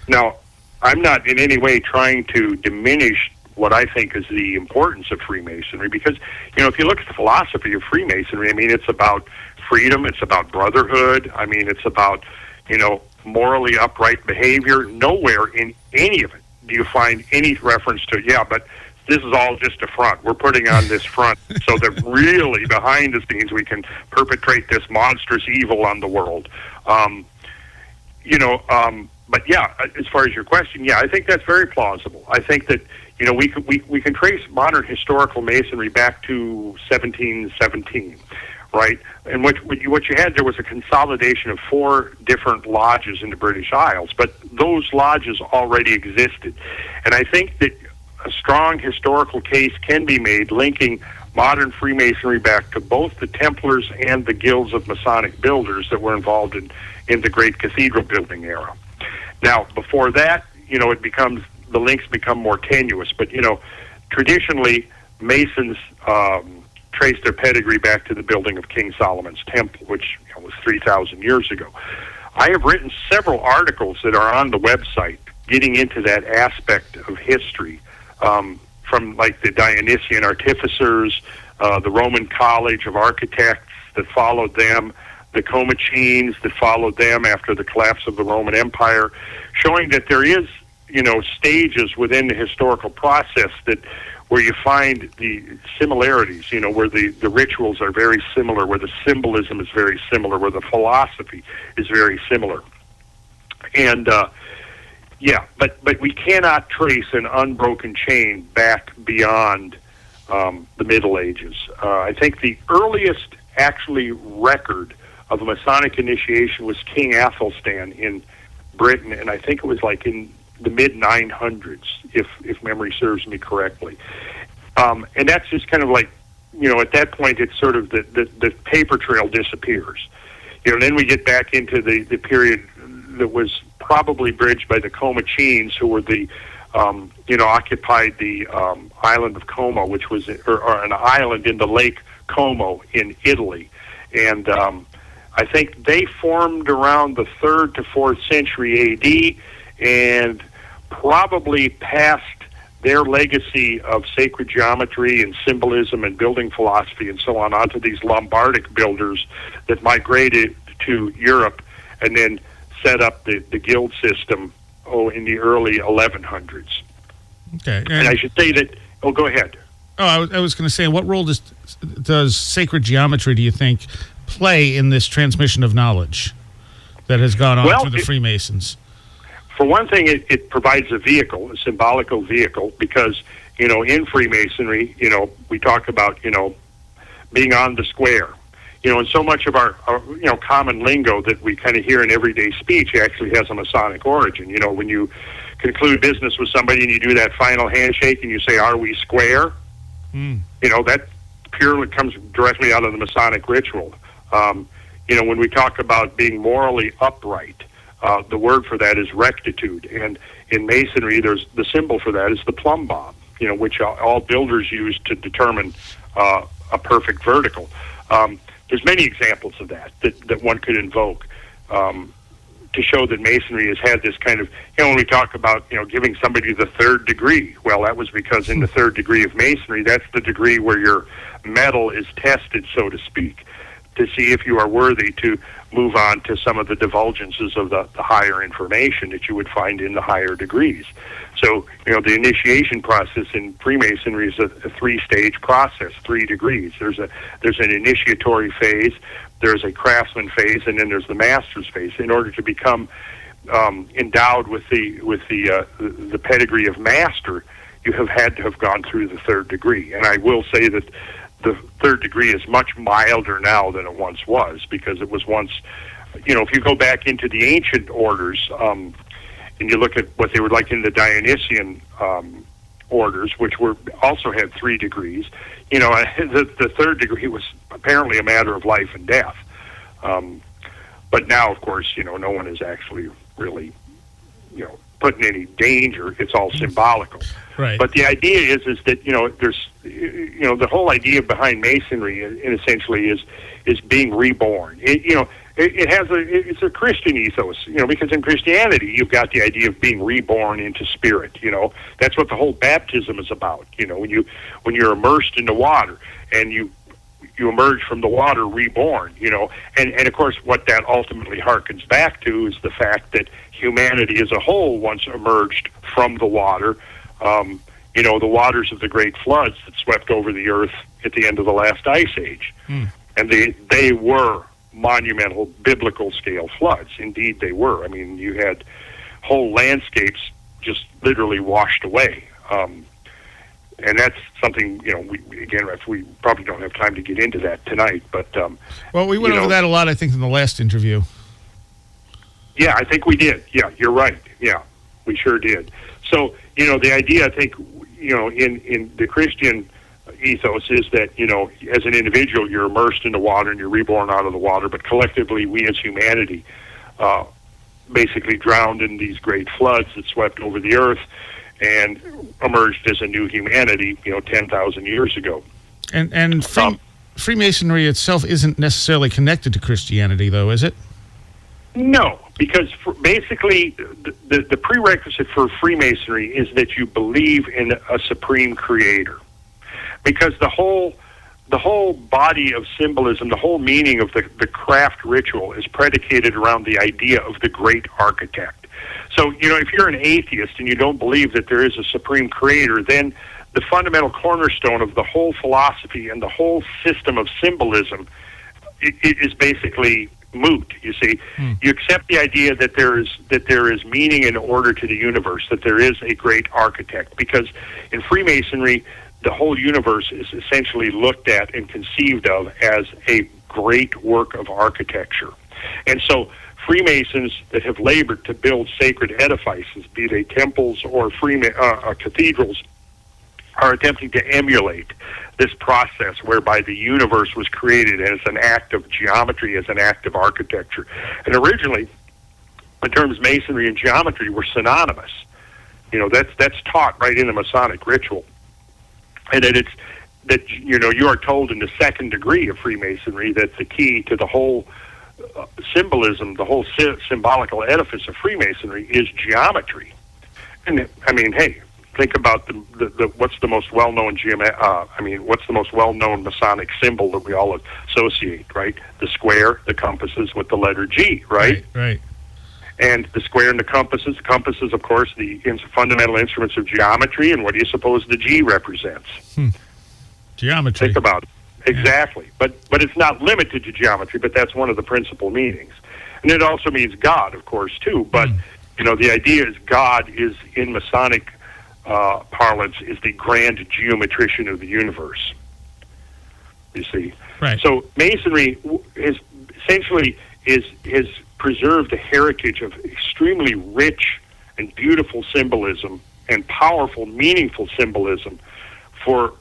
Now, I'm not in any way trying to diminish what I think is the importance of Freemasonry, because, if you look at the philosophy of Freemasonry, I mean, it's about freedom, it's about brotherhood, I mean, it's about, morally upright behavior. Nowhere in any of it do you find any reference to, but this is all just a front. We're putting on this front so that really behind the scenes we can perpetrate this monstrous evil on the world. But yeah, as far as your question, I think that's very plausible. I think that, we can trace modern historical Masonry back to 1717, right? And what you had there was a consolidation of 4 different lodges in the British Isles, but those lodges already existed. And I think that a strong historical case can be made linking modern Freemasonry back to both the Templars and the guilds of Masonic builders that were involved in the great cathedral building era. Now, before that, the links become more tenuous, but, traditionally, Masons trace their pedigree back to the building of King Solomon's Temple, which was 3,000 years ago. I have written several articles that are on the website getting into that aspect of history, from like the Dionysian artificers, the Roman College of Architects that followed them, the Comachines that followed them after the collapse of the Roman Empire, showing that there is, stages within the historical process where you find the similarities, where the rituals are very similar, where the symbolism is very similar, where the philosophy is very similar. And, but we cannot trace an unbroken chain back beyond the Middle Ages. I think the earliest actually record of a Masonic initiation was King Athelstan in Britain, and I think it was like in the mid-900s, if memory serves me correctly. And that's just kind of like, at that point, it's sort of the paper trail disappears. Then we get back into the period that was probably bridged by the Comachines, who were occupied the island of Como, which was or an island in the Lake Como in Italy. And I think they formed around the 3rd to 4th century A.D., and probably passed their legacy of sacred geometry and symbolism and building philosophy and so on onto these Lombardic builders that migrated to Europe and then set up the guild system in the early 1100s. Okay. And I should say that... Oh, go ahead. Oh, I was going to say, what role does sacred geometry, do you think, play in this transmission of knowledge that has gone on through the Freemasons? For one thing, it provides a vehicle, a symbolical vehicle, because, in Freemasonry, we talk about, being on the square. And so much of our common lingo that we kind of hear in everyday speech actually has a Masonic origin. When you conclude business with somebody and you do that final handshake and you say, "Are we square?" That purely comes directly out of the Masonic ritual. When we talk about being morally upright, the word for that is rectitude. And in Masonry, there's the symbol for that is the plumb bob, which all builders use to determine a perfect vertical. There's many examples of that one could invoke to show that Masonry has had this kind of, when we talk about, giving somebody the 3rd degree, well, that was because in the 3rd degree of Masonry, that's the degree where your metal is tested, so to speak. to see if you are worthy to move on to some of the divulgences of the higher information that you would find in the higher degrees. So, the initiation process in Freemasonry is a three-stage process, 3 degrees. There's an initiatory phase, there's a craftsman phase, and then there's the master's phase. In order to become endowed with the pedigree of master, you have had to have gone through the 3rd degree. And I will say that the 3rd degree is much milder now than it once was, because it was once, if you go back into the ancient orders, and you look at what they were like in the Dionysian orders, which also had 3 degrees, the 3rd degree was apparently a matter of life and death. But now, of course, no one is actually really, put in any danger. It's all symbolical. Right. But the idea is that there's the whole idea behind Masonry, essentially, is being reborn. It's a Christian ethos, because in Christianity you've got the idea of being reborn into spirit. That's what the whole baptism is about. When you're immersed in the water and you emerge from the water reborn. And of course what that ultimately harkens back to is the fact that humanity as a whole once emerged from the water. The waters of the great floods that swept over the earth at the end of the last ice age. And they were monumental biblical scale floods. Indeed they were. I mean, you had whole landscapes just literally washed away. And that's something, we probably don't have time to get into that tonight, but... well, we went over that a lot, I think, in the last interview. Yeah, I think we did. Yeah, you're right. Yeah, we sure did. So, the idea, I think, in the Christian ethos is that, as an individual, you're immersed in the water and you're reborn out of the water, but collectively, we as humanity basically drowned in these great floods that swept over the earth and emerged as a new humanity, 10,000 years ago. And Freemasonry itself isn't necessarily connected to Christianity, though, is it? No, because basically the prerequisite for Freemasonry is that you believe in a supreme creator. Because the whole body of symbolism, the whole meaning of the craft ritual is predicated around the idea of the great architect. So, if you're an atheist and you don't believe that there is a supreme creator, then the fundamental cornerstone of the whole philosophy and the whole system of symbolism is basically moot, you see. You accept the idea that there is meaning and order to the universe, that there is a great architect, because in Freemasonry, the whole universe is essentially looked at and conceived of as a great work of architecture. And so Freemasons that have labored to build sacred edifices, be they temples or cathedrals, are attempting to emulate this process whereby the universe was created as an act of geometry, as an act of architecture. And originally, the terms masonry and geometry were synonymous. That's taught right in the Masonic ritual. And that you are told in the 2nd degree of Freemasonry that the key to the whole symbolism, the whole symbolical edifice of Freemasonry is geometry. And I mean, hey, think about what's the most well-known what's the most well-known Masonic symbol that we all associate, right? The square, the compasses with the letter G, right? Right. And the square and the compasses, of course, the fundamental instruments of geometry, and what do you suppose the G represents? Geometry. Think about it. Exactly. But it's not limited to geometry, but that's one of the principal meanings. And it also means God, of course, too. But, the idea is God is, in Masonic parlance, is the grand geometrician of the universe. You see? Right. So Masonry is essentially has preserved a heritage of extremely rich and beautiful symbolism and powerful, meaningful symbolism for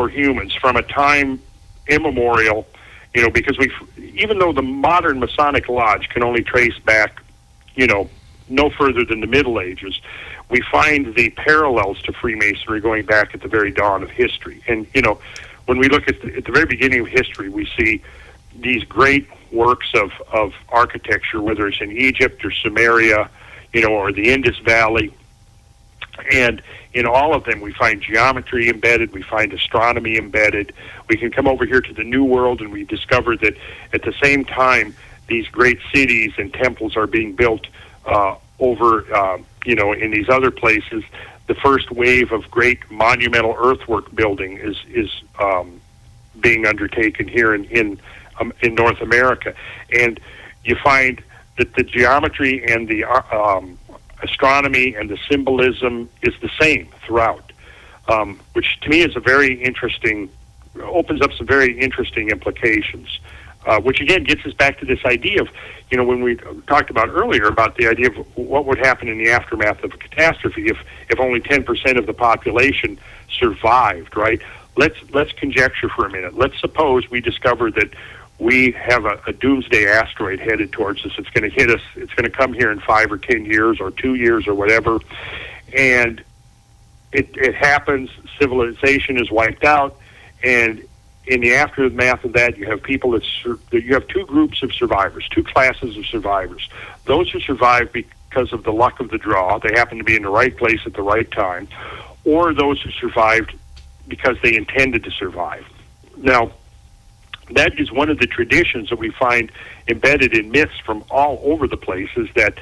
humans from a time immemorial, because even though the modern Masonic Lodge can only trace back, no further than the Middle Ages, we find the parallels to Freemasonry going back at the very dawn of history. And, when we look at the very beginning of history, we see these great works of architecture, whether it's in Egypt or Sumeria, or the Indus Valley, And in all of them, we find geometry embedded, we find astronomy embedded. We can come over here to the New World, and we discover that at the same time, these great cities and temples are being built over, in these other places. The first wave of great monumental earthwork building is being undertaken here in North America. And you find that the geometry and the astronomy and the symbolism is the same throughout, which to me is opens up some very interesting implications, which again gets us back to this idea of, when we talked about earlier about the idea of what would happen in the aftermath of a catastrophe if only 10% of the population survived, right? Let's conjecture for a minute. Let's suppose we discover that we have a doomsday asteroid headed towards us. It's going to hit us. It's going to come here in 5 or 10 years or 2 years or whatever. And it happens. Civilization is wiped out. And in the aftermath of that, you have people you have two groups of survivors, two classes of survivors. Those who survive because of the luck of the draw, they happen to be in the right place at the right time, or those who survived because they intended to survive. Now, that is one of the traditions that we find embedded in myths from all over the place, is that,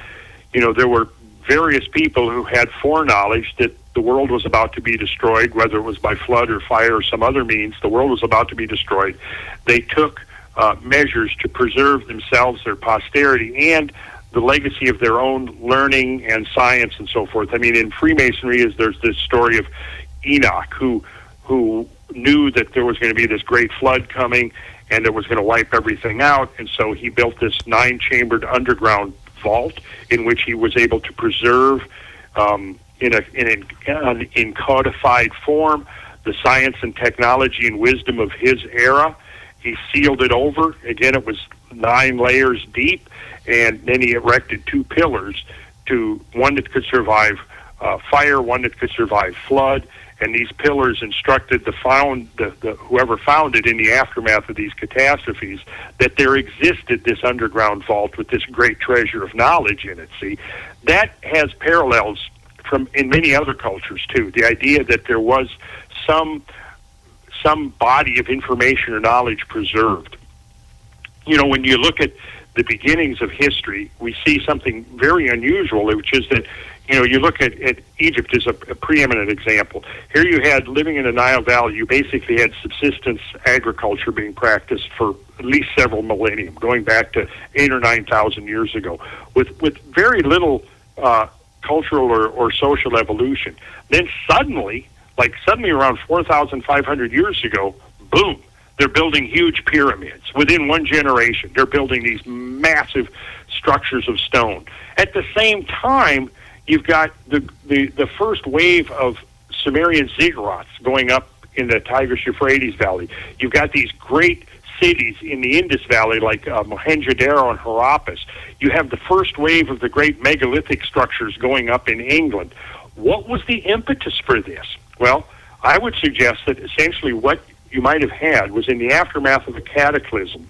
there were various people who had foreknowledge that the world was about to be destroyed, whether it was by flood or fire or some other means. The world was about to be destroyed. They took measures to preserve themselves, their posterity, and the legacy of their own learning and science and so forth. I mean, in Freemasonry, there's this story of Enoch, who knew that there was going to be this great flood coming and it was going to wipe everything out, and so he built this 9-chambered underground vault in which he was able to preserve in an codified form the science and technology and wisdom of his era. He sealed it over. Again, it was 9 layers deep, and then he erected 2 pillars, one that could survive fire, one that could survive flood. And these pillars instructed whoever found it in the aftermath of these catastrophes that there existed this underground vault with this great treasure of knowledge in it. See, that has parallels in many other cultures too. The idea that there was some body of information or knowledge preserved. When you look at the beginnings of history, we see something very unusual, which is that, you look at Egypt as a preeminent example. Here you had, living in the Nile Valley, you basically had subsistence agriculture being practiced for at least several millennium, going back to 8,000 or 9,000 years ago, with very little cultural or social evolution. Then suddenly around 4,500 years ago, boom, they're building huge pyramids. Within one generation, they're building these massive structures of stone. At the same time, you've got the first wave of Sumerian ziggurats going up in the Tigris-Euphrates Valley. You've got these great cities in the Indus Valley like Mohenjo-Daro and Harappas. You have the first wave of the great megalithic structures going up in England. What was the impetus for this? Well, I would suggest that essentially what you might have had was in the aftermath of a cataclysm.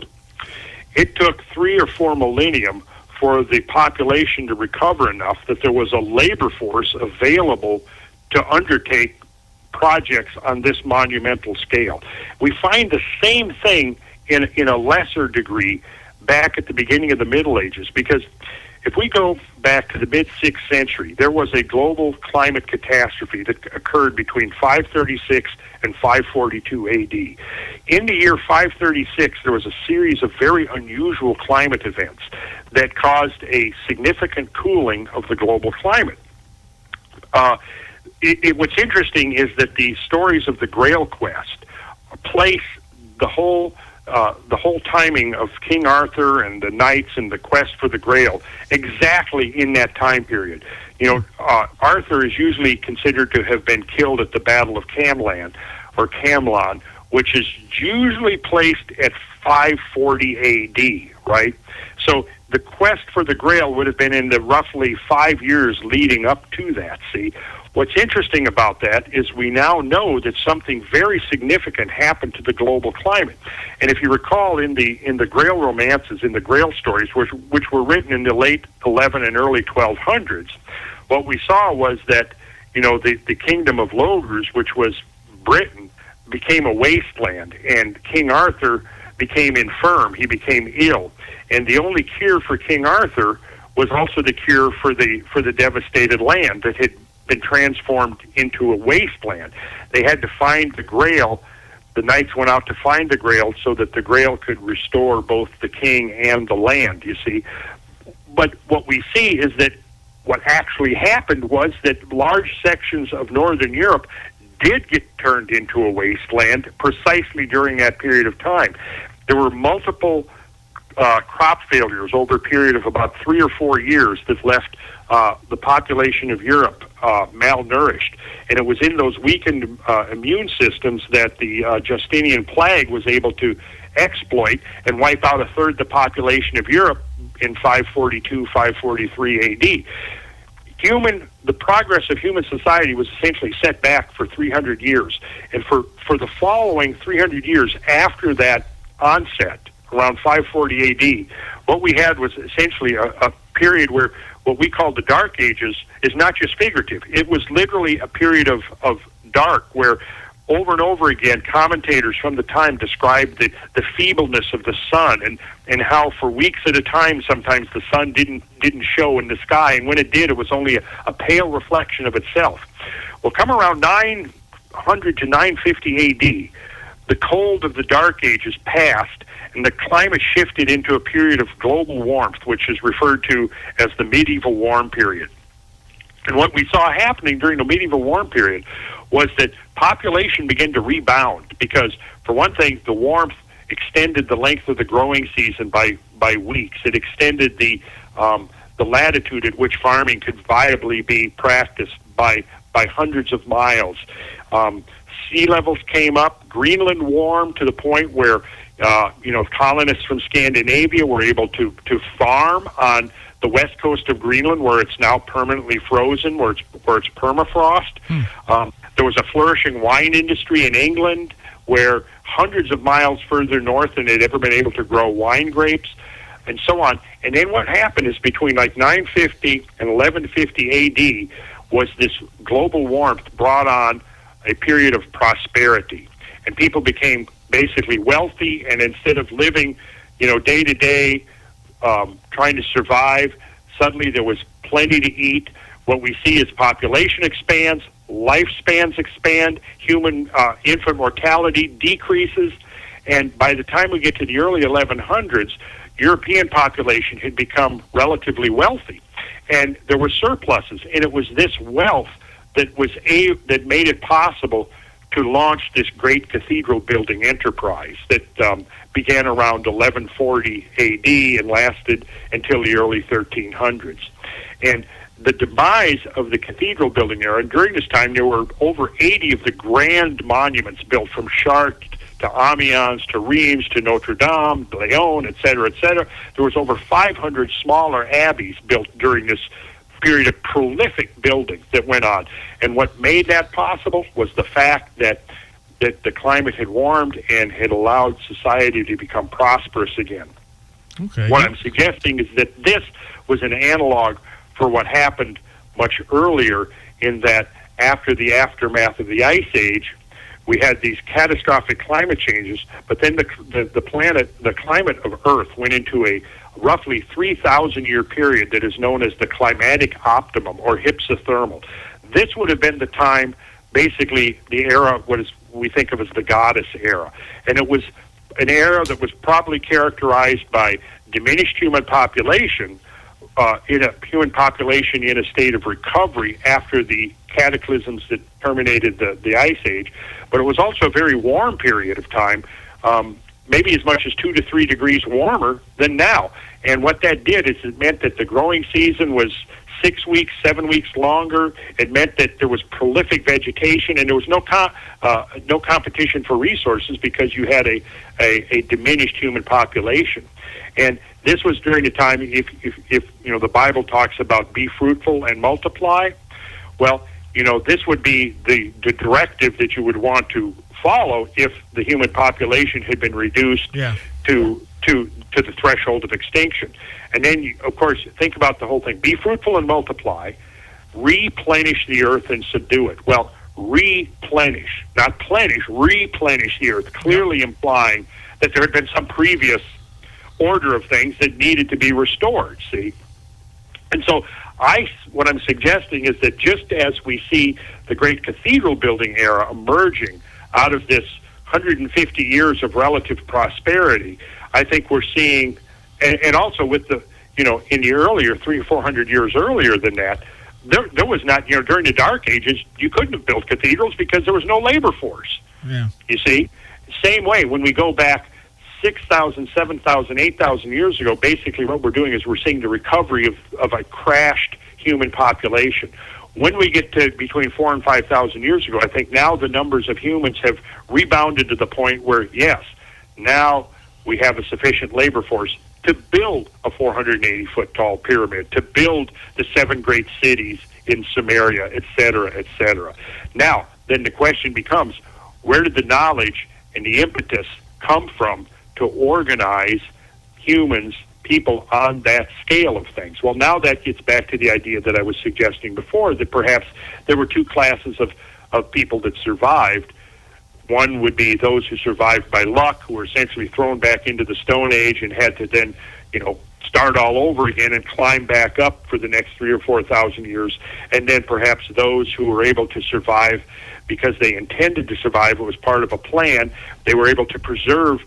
It took 3 or 4 millennium for the population to recover enough that there was a labor force available to undertake projects on this monumental scale. We find the same thing in a lesser degree back at the beginning of the Middle Ages, because if we go back to the mid-6th century, there was a global climate catastrophe that occurred between 536 and 542 AD. In the year 536, there was a series of very unusual climate events that caused a significant cooling of the global climate. What's interesting is that the stories of the Grail quest place the whole timing of King Arthur and the knights and the quest for the Grail exactly in that time period. Arthur is usually considered to have been killed at the Battle of Camlan, which is usually placed at 540 AD, right? So the quest for the Grail would have been in the roughly 5 years leading up to that, see? What's interesting about that is we now know that something very significant happened to the global climate. And if you recall in the Grail romances, in the Grail stories, which were written in the late 11 and early 1200s, what we saw was that, the kingdom of Logres, which was Britain, became a wasteland, and King Arthur became infirm. He became ill, and the only cure for King Arthur was also the cure for the devastated land that had been transformed into a wasteland. They had to find the Grail. The knights went out to find the Grail so that the Grail could restore both the king and the land, you see. But what we see is that what actually happened was that large sections of Northern Europe did get turned into a wasteland precisely during that period of time. There were multiple crop failures over a period of about 3 or 4 years that left the population of Europe malnourished. And it was in those weakened immune systems that the Justinian plague was able to exploit and wipe out a third the population of Europe in 542, 543 AD. The progress of human society was essentially set back for 300 years. And for the following 300 years after that onset, around 540 AD, what we had was essentially a period where what we call the Dark Ages is not just figurative. It was literally a period of dark where over and over again commentators from the time described the feebleness of the sun and how for weeks at a time sometimes the sun didn't show in the sky, and when it did, it was only a pale reflection of itself. Well, come around 900 to 950 AD, the cold of the Dark Ages passed, and the climate shifted into a period of global warmth, which is referred to as the medieval warm period. And what we saw happening during the medieval warm period was that population began to rebound because, for one thing, the warmth extended the length of the growing season by weeks. It extended the latitude at which farming could viably be practiced by hundreds of miles. Sea levels came up. Greenland warmed to the point where colonists from Scandinavia were able to farm on the west coast of Greenland, where it's now permanently frozen, where it's permafrost. There was a flourishing wine industry in England, where hundreds of miles further north than they'd ever been able to grow wine grapes, and so on. And then what happened is between 950 and 1150 AD was this global warmth brought on a period of prosperity, and people became basically wealthy, and instead of living, day to day, trying to survive, suddenly there was plenty to eat. What we see is population expands, lifespans expand, human infant mortality decreases, and by the time we get to the early 1100s, European population had become relatively wealthy, and there were surpluses, and it was this wealth that that made it possible to launch this great cathedral building enterprise that began around 1140 AD and lasted until the early 1300s. And the demise of the cathedral building era, and during this time there were over 80 of the grand monuments built, from Chartres to Amiens to Reims to Notre Dame, Leon, etc., etc. There was over 500 smaller abbeys built during this period of prolific building that went on. And what made that possible was the fact that the climate had warmed and had allowed society to become prosperous again. Okay. What I'm suggesting is that this was an analog for what happened much earlier, in that after the aftermath of the Ice Age, we had these catastrophic climate changes, but then the climate of Earth went into a roughly 3,000-year period that is known as the climatic optimum, or hypsothermal. This would have been the time, basically the era, we think of as the goddess era. And it was an era that was probably characterized by diminished human population, in a state of recovery after the cataclysms that terminated the Ice Age. But it was also a very warm period of time, maybe as much as 2 to 3 degrees warmer than now. And what that did is it meant that the growing season was 6 weeks, 7 weeks longer. It meant that there was prolific vegetation, and there was no competition for resources because you had a diminished human population. And this was during the time, if the Bible talks about be fruitful and multiply, well, this would be the directive that you would want to follow if the human population had been reduced to the threshold of extinction. And then, of course, think about the whole thing. Be fruitful and multiply. replenish the earth and subdue it. Well, replenish, not plenish, replenish the earth, clearly implying that there had been some previous order of things that needed to be restored, see? And so what I'm suggesting is that just as we see the great cathedral building era emerging out of this 150 years of relative prosperity, I think we're seeing, and also with the, in the earlier 300 or 400 years earlier than that, there was not, during the Dark Ages, you couldn't have built cathedrals because there was no labor force. Yeah. You see? Same way, when we go back 6,000, 7,000, 8,000 years ago, basically what we're doing is we're seeing the recovery of a crashed human population. When we get to between 4,000 and 5,000 years ago, I think now the numbers of humans have rebounded to the point where, yes, now we have a sufficient labor force to build a 480-foot tall pyramid, to build the 7 great cities in Samaria, et cetera, et cetera. Now, then the question becomes, where did the knowledge and the impetus come from to organize humans, people on that scale of things? Well, now that gets back to the idea that I was suggesting before, that perhaps there were 2 classes of people that survived. One would be those who survived by luck, who were essentially thrown back into the Stone Age and had to then, start all over again and climb back up for the next 3,000 or 4,000 years. And then perhaps those who were able to survive because they intended to survive, it was part of a plan, they were able to preserve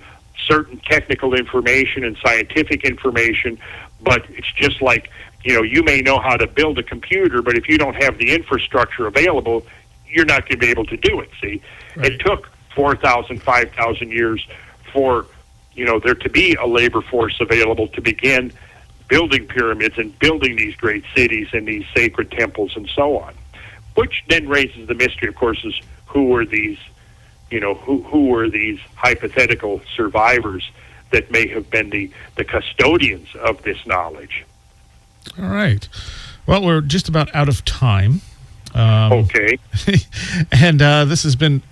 certain technical information and scientific information, but it's just like, you may know how to build a computer, but if you don't have the infrastructure available, you're not going to be able to do it, see? Right. It took 4,000, 5,000 years for, there to be a labor force available to begin building pyramids and building these great cities and these sacred temples and so on. Which then raises the mystery, of course, is who were these, who were these hypothetical survivors that may have been the custodians of this knowledge. All right. Well, we're just about out of time. Okay. And this has been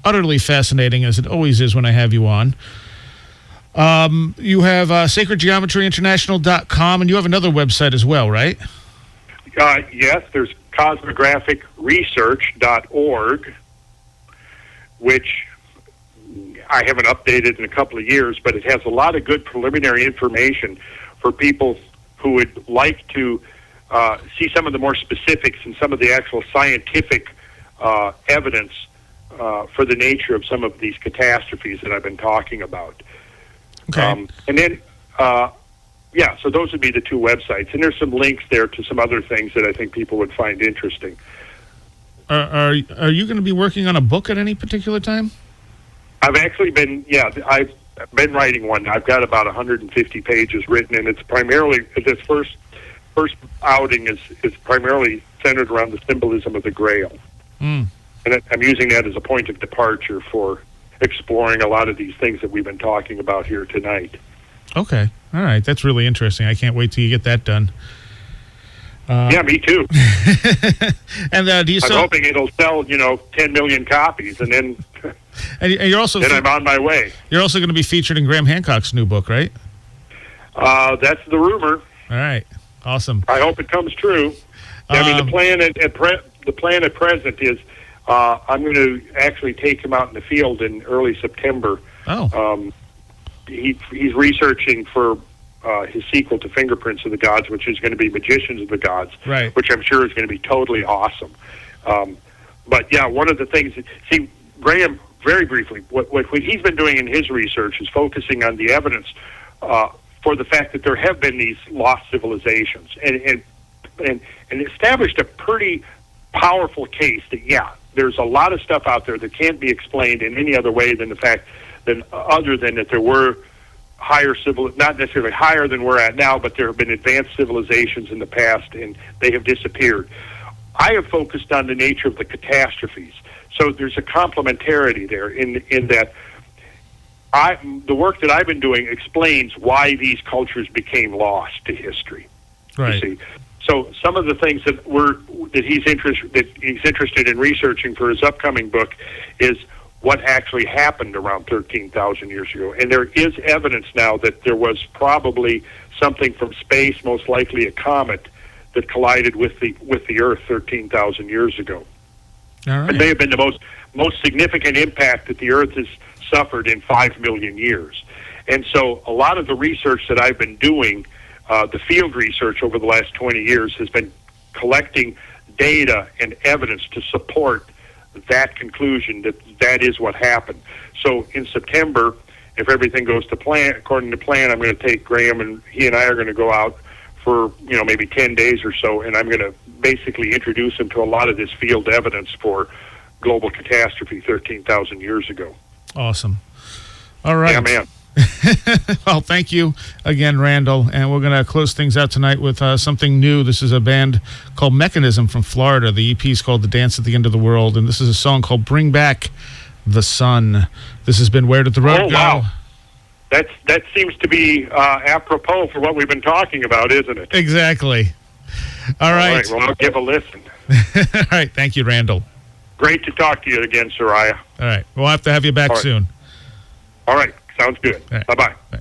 utterly fascinating, as it always is when I have you on. You have sacredgeometryinternational.com, and you have another website as well, right? Yes, there's cosmographicresearch.org, which I haven't updated in a couple of years, but it has a lot of good preliminary information for people who would like to see some of the more specifics and some of the actual scientific evidence for the nature of some of these catastrophes that I've been talking about. Okay. And then, so those would be the 2 websites. And there's some links there to some other things that I think people would find interesting. Are you going to be working on a book at any particular time? I've actually been, I've been writing one. I've got about 150 pages written, and it's primarily, this first outing is primarily centered around the symbolism of the Grail. And I'm using that as a point of departure for exploring a lot of these things that we've been talking about here tonight. Okay. All right. That's really interesting. I can't wait till you get that done. Yeah, me too. And do you? I'm hoping it'll sell, 10 million copies, and then and you're also then I'm on my way. You're also going to be featured in Graham Hancock's new book, right? That's the rumor. All right. Awesome. I hope it comes true. I mean, the plan at present is I'm going to actually take him out in the field in early September. Oh. He's researching for his sequel to Fingerprints of the Gods, which is going to be Magicians of the Gods, right? Which I'm sure is going to be totally awesome. But yeah, one of the things, Graham, very briefly, what he's been doing in his research is focusing on the evidence for the fact that there have been these lost civilizations, and established a pretty powerful case that there's a lot of stuff out there that can't be explained in any other way than the fact other than that there were not necessarily higher than we're at now, but there have been advanced civilizations in the past, and they have disappeared. I have focused on the nature of the catastrophes. So there's a complementarity there in that the work that I've been doing explains why these cultures became lost to history. Right. You see? So some of the things that he's interested in researching for his upcoming book is what actually happened around 13,000 years ago. And there is evidence now that there was probably something from space, most likely a comet, that collided with the Earth 13,000 years ago. All right. It may have been the most significant impact that the Earth has suffered in 5 million years. And so a lot of the research that I've been doing, the field research over the last 20 years, has been collecting data and evidence to support that conclusion that is what happened. So in September, if everything goes to plan, according to plan, I'm going to take Graham, and he and I are going to go out for maybe 10 days or so, and I'm going to basically introduce him to a lot of this field evidence for global catastrophe 13,000 years ago. Awesome. All right. Yeah, man. Well, thank you again, Randall. And we're going to close things out tonight with something new. This is a band called Mechanism from Florida. The EP is called The Dance at the End of the World, and this is a song called Bring Back the Sun. This has been Where Did the Road Go? Wow. That seems to be apropos for what we've been talking about, isn't it? Exactly. All right. Well, I'll give a listen. All right. Thank you, Randall. Great to talk to you again, Soraya. All right. We'll have to have you back soon. All right. Sounds good. Right. Bye-bye. Bye.